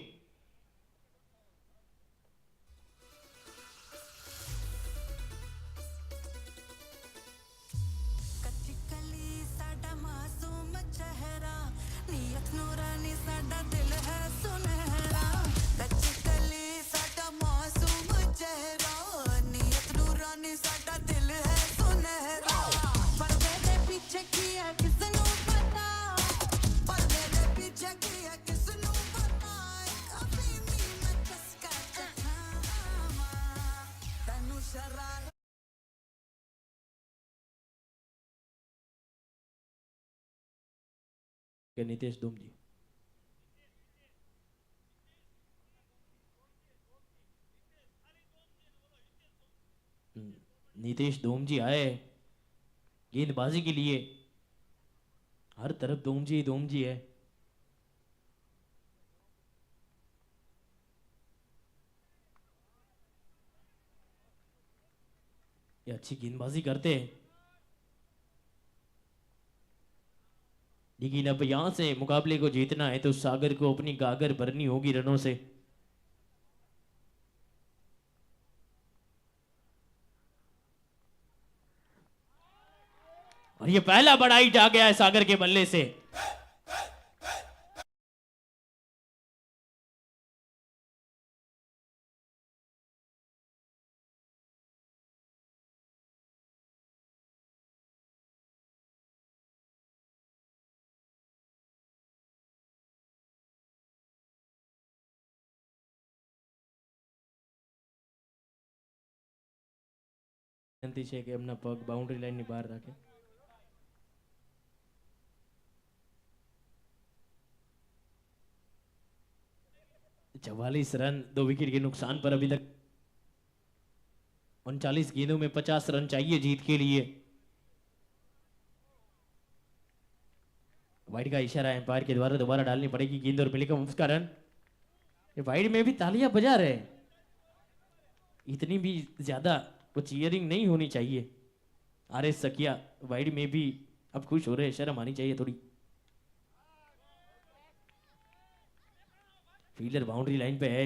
[SPEAKER 4] कच्ची कली साडा मासूम चेहरा, नीयत नूरानी साडा दिल है सुनहरा। कच्ची कली साडा मासूम चेहरा, नीयत नूरानी साडा दिल है सुनहरा। पर्दे दे पीछे की है किसनू पता, पर्दे दे पीछे की है किसनू पता। कभी भी मैं चस्का चखावा, तैनू शराब
[SPEAKER 2] के नितेश धूम जी। नितेश धूम जी आए गेंदबाजी के लिए। हर तरफ धूम जी है। ये अच्छी गेंदबाजी करते हैं, लेकिन अब यहां से मुकाबले को जीतना है तो सागर को अपनी गागर भरनी होगी रनों से। और ये पहला बड़ा हिट आ गया है सागर के बल्ले से। વિનંતી છે કે એમના પગ બાઉન્ડ્રી લાઈનની બહાર રાખે। 44 रन 2 विकेट के नुकसान पर अभी तक 39 गेंदों में 50 रन चाहिए जीत के लिए। वाइड का इशारा एम्पायर के द्वारा दोबारा डालनी पड़ेगी गेंद और मिलेगा उसका रन। ये वाइड में भी तालियां बजा रहे, इतनी भी ज्यादा वो चीयरिंग नहीं होनी चाहिए। आरएस सकिया वाइड में भी अब खुश हो रहे, शर्म आनी चाहिए थोड़ी। फील्डर बाउंड्री लाइन पे है,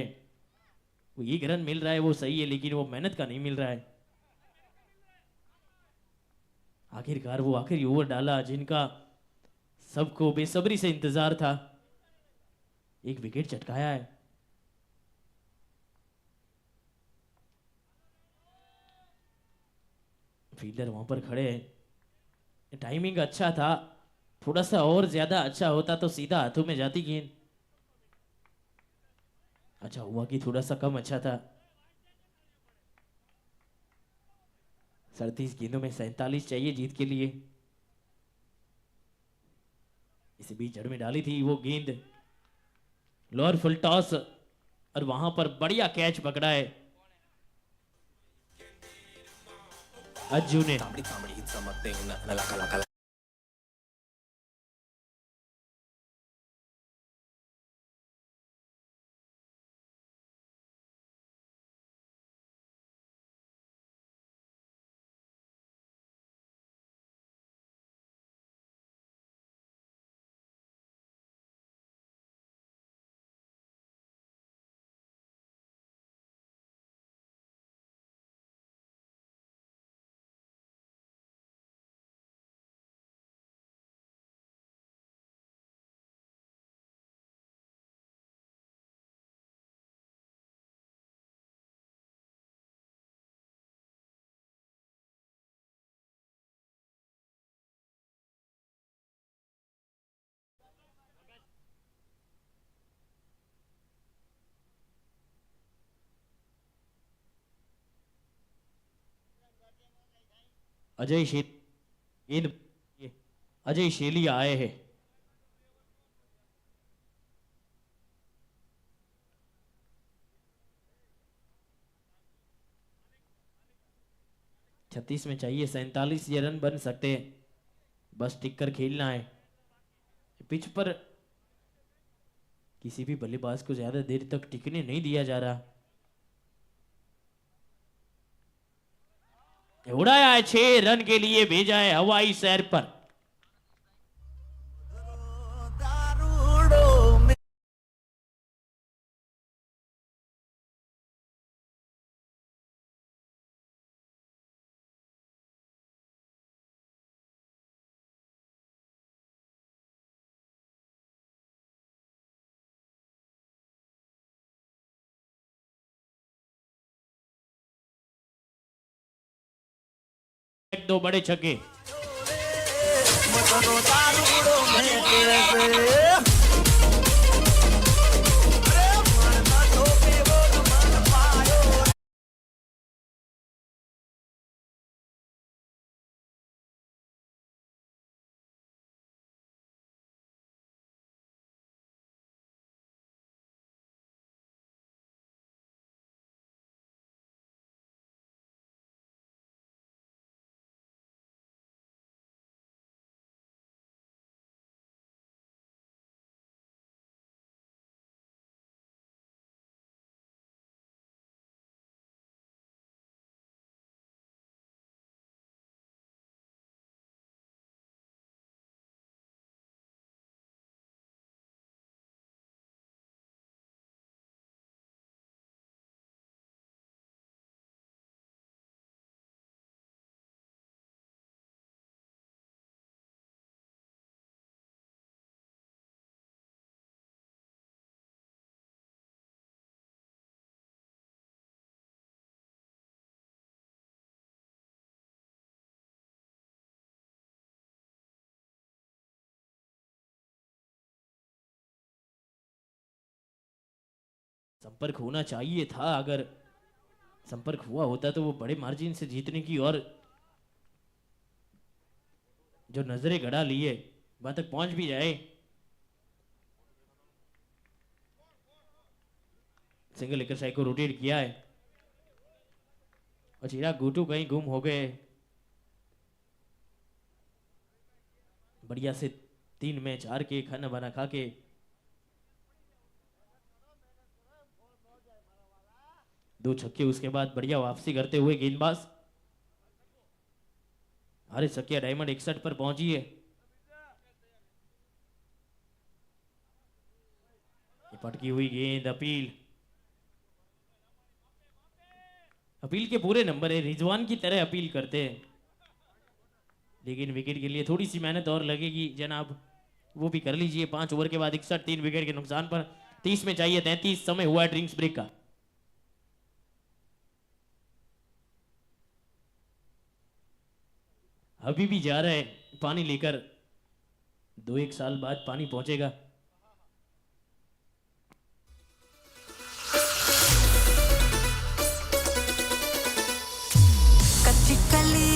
[SPEAKER 2] वो एक रन मिल रहा है वो सही है, लेकिन वो मेहनत का नहीं मिल रहा है। आखिरकार वो आखिरी ओवर डाला जिनका सबको बेसब्री से इंतजार था। एक विकेट चटकाया है। फील्डर वहां पर खड़े हैं। टाइमिंग अच्छा था, थोड़ा सा और ज्यादा अच्छा होता तो सीधा हाथों में जाती गेंद। अच्छा हुआ कि थोड़ा सा कम अच्छा था। 37 गेंदों में 47 चाहिए जीत के लिए। इसी बीच जड़ में डाली थी वो गेंद, लोअर फुल टॉस, और वहां पर बढ़िया कैच पकड़ा है अज्जू ने। अजय शेर गेंद, अजय शेली आए हैं। छत्तीस में चाहिए 47, ये रन बन सकते हैं, बस टिक कर खेलना है। पिच पर किसी भी बल्लेबाज को ज्यादा देर तक टिकने नहीं दिया जा रहा। उड़ाया है 6 रन के लिए, भेजा है हवाई सैर पर। एक दो बड़े छक्के। संपर्क होना चाहिए था, अगर संपर्क हुआ होता तो वो बड़े मार्जिन से जीतने की और जो नजरें गड़ा लिए वहां तक पहुंच भी जाए। सिंगल लेकर साइड को रोटेट किया है और चिराग गुटू कहीं गुम हो गए। बढ़िया से 3 मैच हार के खाना बना खा के दो छक्के, उसके बाद बढ़िया वापसी करते हुए गेंदबाज। अरे सकिया डायमंड 61 पर पहुंची है। पटकी हुई गेंद, अपील, अपील के पूरे नंबर है, रिजवान की तरह अपील करते हैं, लेकिन विकेट के लिए थोड़ी सी मेहनत और लगेगी जनाब, वो भी कर लीजिए। 5 ओवर के बाद 61, 3 विकेट के नुकसान पर। 30 में चाहिए 33, समय हुआ है ड्रिंक्स ब्रेक का। अभी भी जा रहे हैं पानी लेकर, 2-1 साल बाद पानी पहुंचेगा।
[SPEAKER 4] कच्ची कली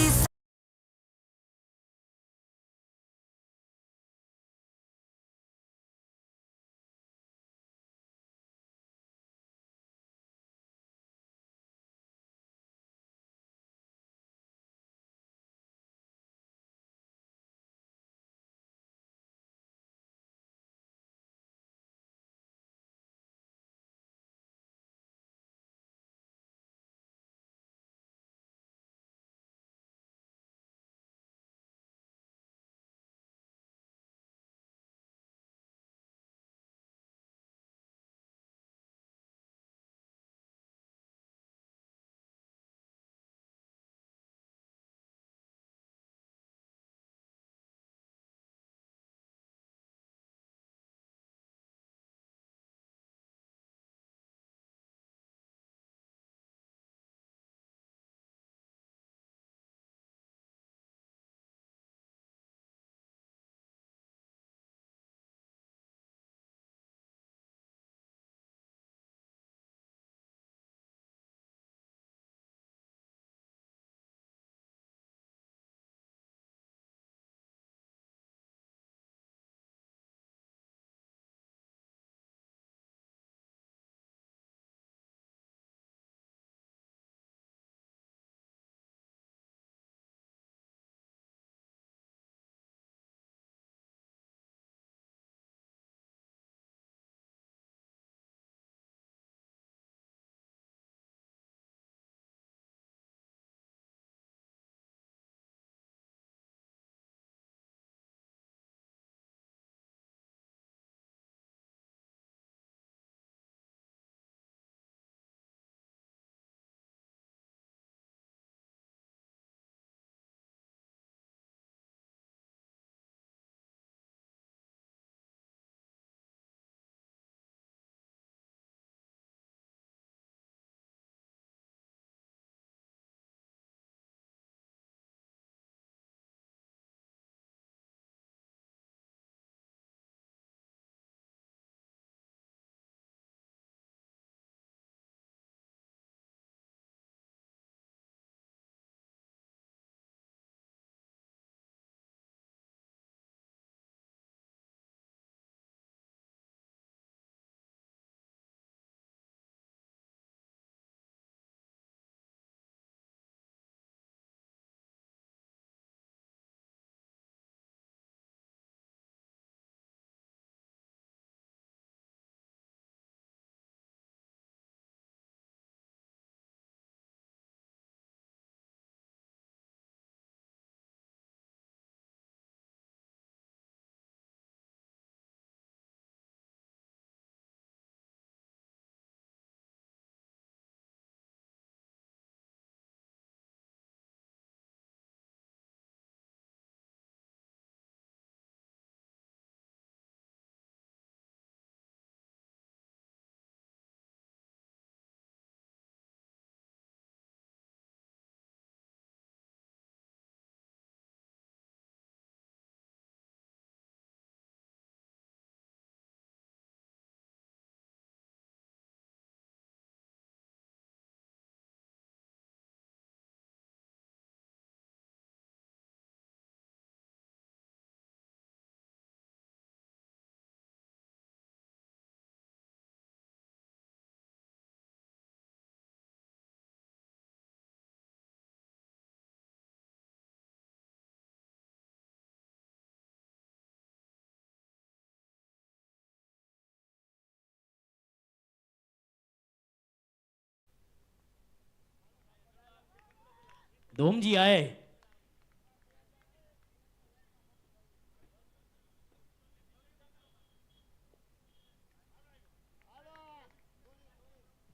[SPEAKER 2] धूम जी आए।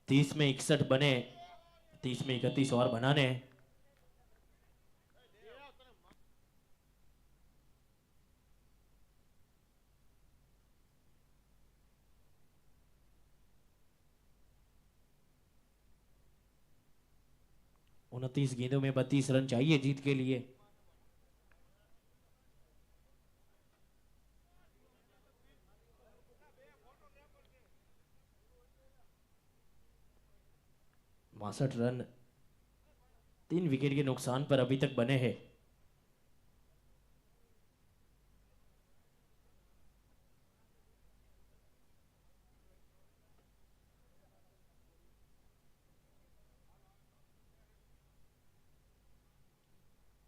[SPEAKER 2] तीस में 61 बने, 30 में 31 और बनाने हैं। उनतीस गेंदों में 32 रन चाहिए जीत के लिए। 62 रन 3 विकेट के नुकसान पर अभी तक बने हैं।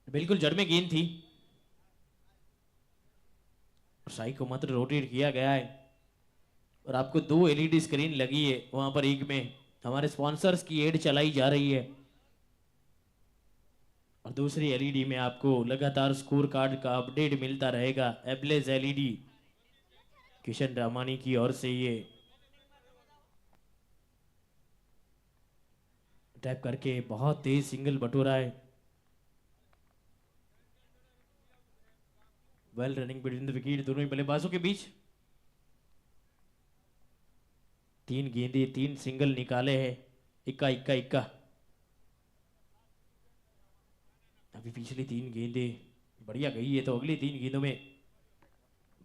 [SPEAKER 2] बिल्कुल जड़ में गेंद थी, साई को मात्र रोटेट किया गया है और आपको 2 एलईडी स्क्रीन लगी है वहां पर, एक में हमारे स्पॉन्सर्स की एड चलाई जा रही है और दूसरी एलईडी में आपको लगातार स्कोर कार्ड का अपडेट मिलता रहेगा। एबलेज एलईडी किशन रामानी की ओर से ये टैप करके बहुत तेज सिंगल बटोरा है। Well running between the wicket, दोनों ही बल्लेबाजों के बीच। 3 गेंदे 3 सिंगल निकाले हैं, इक्का इक्का इक्का। अभी पिछली 3 गेंदे बढ़िया गई है, तो अगली 3 गेंदों में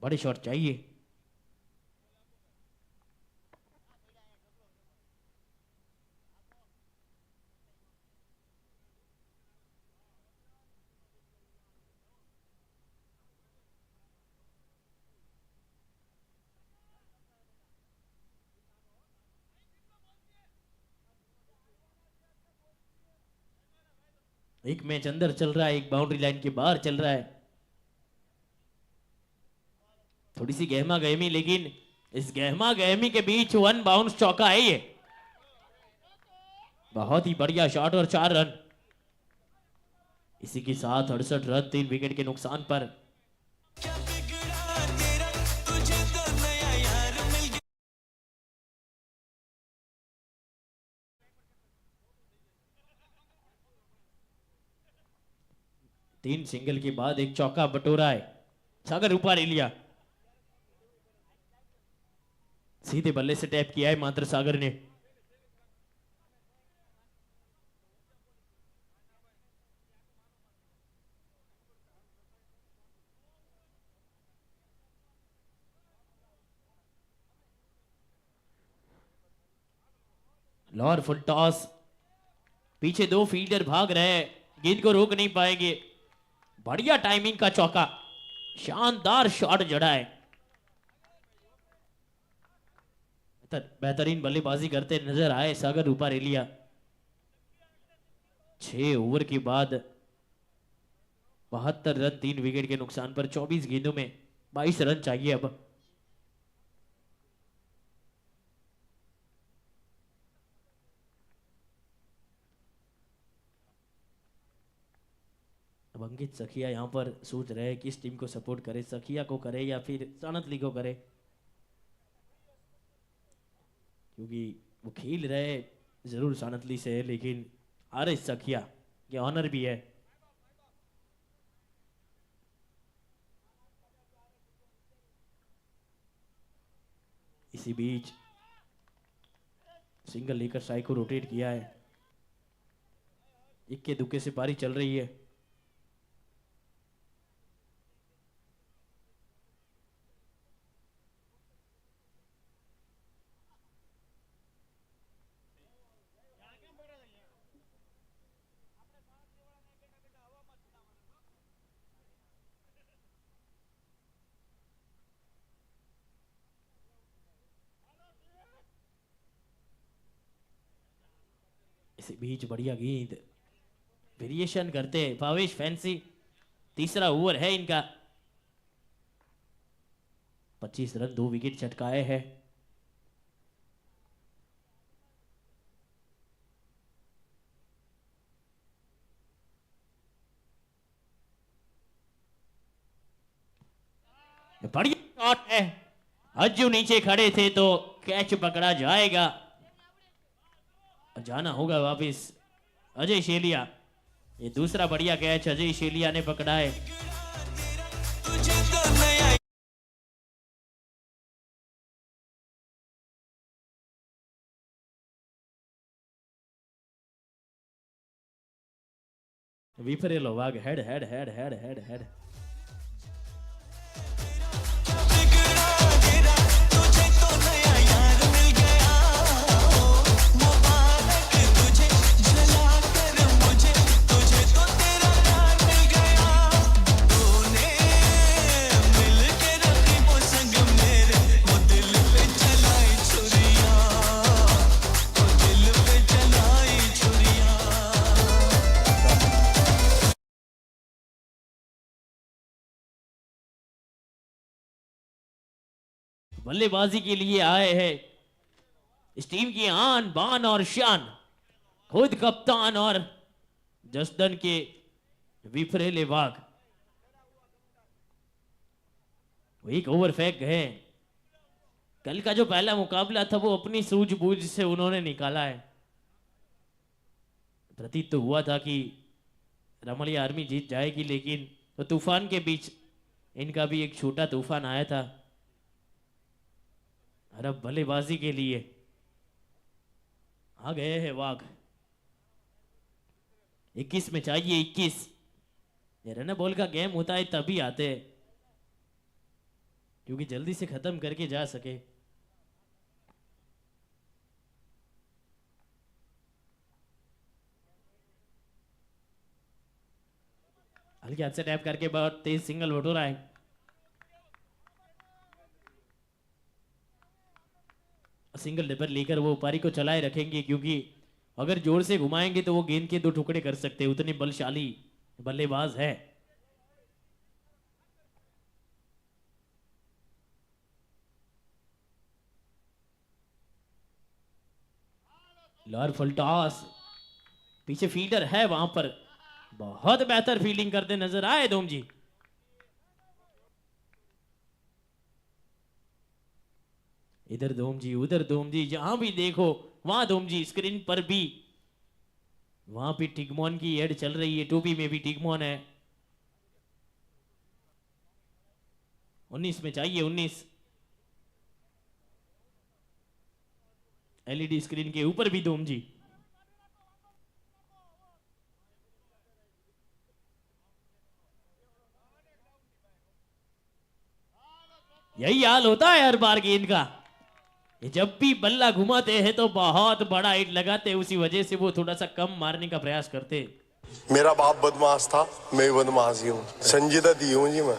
[SPEAKER 2] बड़े शॉट चाहिए। एक मैच अंदर चल रहा है, एक बाउंड्री लाइन के बाहर चल रहा है। थोड़ी सी गहमा गहमी, लेकिन इस गहमा गहमी के बीच 1 बाउंस चौका है ये। बहुत ही बढ़िया शॉट और 4 रन। इसी के साथ 68 रन 3 विकेट के नुकसान पर। तीन सिंगल के बाद एक चौका बटोरा है, सागर ऊपर लिया, सीधे बल्ले से टैप किया है मात्र सागर ने। लोअर फुल टॉस, पीछे 2 फील्डर भाग रहे हैं, गेंद को रोक नहीं पाएंगे। बढ़िया टाइमिंग का चौका, शानदार शॉट जड़ा है। बेहतरीन बल्लेबाजी करते नजर आए सागर ऊपर एलिया। 6 ओवर के बाद 72 रन 3 विकेट के नुकसान पर। 24 गेंदों में 22 रन चाहिए अब। अब अंकित सखिया यहाँ पर सोच रहे हैं किस टीम को सपोर्ट करे, सखिया को करे या फिर सानतली को करे, क्योंकि वो खेल रहे जरूर सानतली से है, लेकिन आर एस सखिया ये ऑनर भी है। इसी बीच सिंगल लेकर साई को रोटेट किया है। इक्के दुक्के से पारी चल रही है। इसी बीच बढ़िया गेंद, वेरिएशन करते भावेश फैंसी। तीसरा ओवर है इनका। 25 रन 2 विकेट चटकाए हैं। बढ़िया शॉट है, अज्जू नीचे खड़े थे तो कैच पकड़ा जाएगा, जाना होगा वापिस। अजय शेलिया, ये दूसरा बढ़िया कैच अजय शेलिया ने पकड़ा है। विपरीत वाग head head head head head head. बल्लेबाजी के लिए आए हैं इस टीम की आन बान और शान, खुद कप्तान और जसदन के विफरेले वाघ। वो एक ओवर फेंक गए। कल का जो पहला मुकाबला था वो अपनी सूझबूझ से उन्होंने निकाला है। प्रतीत तो हुआ था कि रमणी आर्मी जीत जाएगी, लेकिन तो तूफान के बीच इनका भी एक छोटा तूफान आया था। और अब बल्लेबाजी के लिए आ गए हैं वाघ। 21 में चाहिए 21। ये रन बॉल का गेम होता है तभी आते हैं, क्योंकि जल्दी से खत्म करके जा सके। हल्के हाथ से टैप करके बहुत तेज सिंगल बटोरा है। सिंगल डबर लेकर वो पारी को चलाए रखेंगे, क्योंकि अगर जोर से घुमाएंगे तो वो गेंद के 2 टुकड़े कर सकते हैं, उतने बलशाली बल्लेबाज है। लॉर फुलटॉस, पीछे फील्डर है वहां पर, बहुत बेहतर फील्डिंग करते नजर आए धूम जी। इधर धूम जी उधर धूम जी, जहां भी देखो वहां धूम जी। स्क्रीन पर भी वहां भी टिगमोन की एड चल रही है, टोपी में भी टिगमोन है। 19 में चाहिए 19। एलईडी स्क्रीन के ऊपर भी धूम जी। यही हाल होता है हर बार गेंद का। ये जब भी बल्ला घुमाते हैं तो बहुत बड़ा हिट लगाते हैं, उसी वजह से वो थोड़ा सा कम मारने का प्रयास करते।
[SPEAKER 5] मेरा बाप बदमाश था, मैं भी बदमाश ही हूँ। संजीदा दी हूँ जी मैं।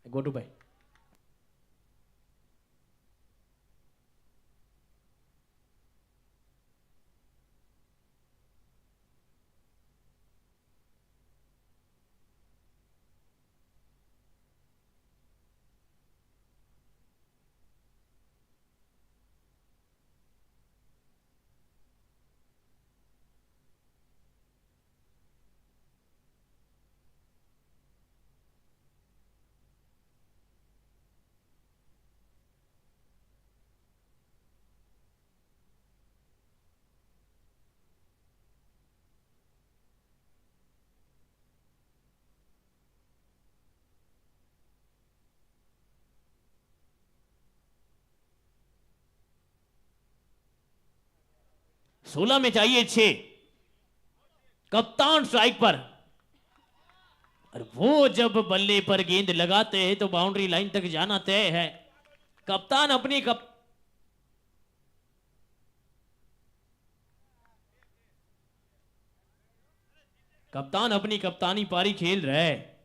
[SPEAKER 2] गो टू भाई। सोलह में चाहिए 6। कप्तान स्ट्राइक पर, और वो जब बल्ले पर गेंद लगाते हैं तो बाउंड्री लाइन तक जाना तय है। कप्तान अपनी कप्तान अपनी कप्तानी पारी खेल रहे हैं।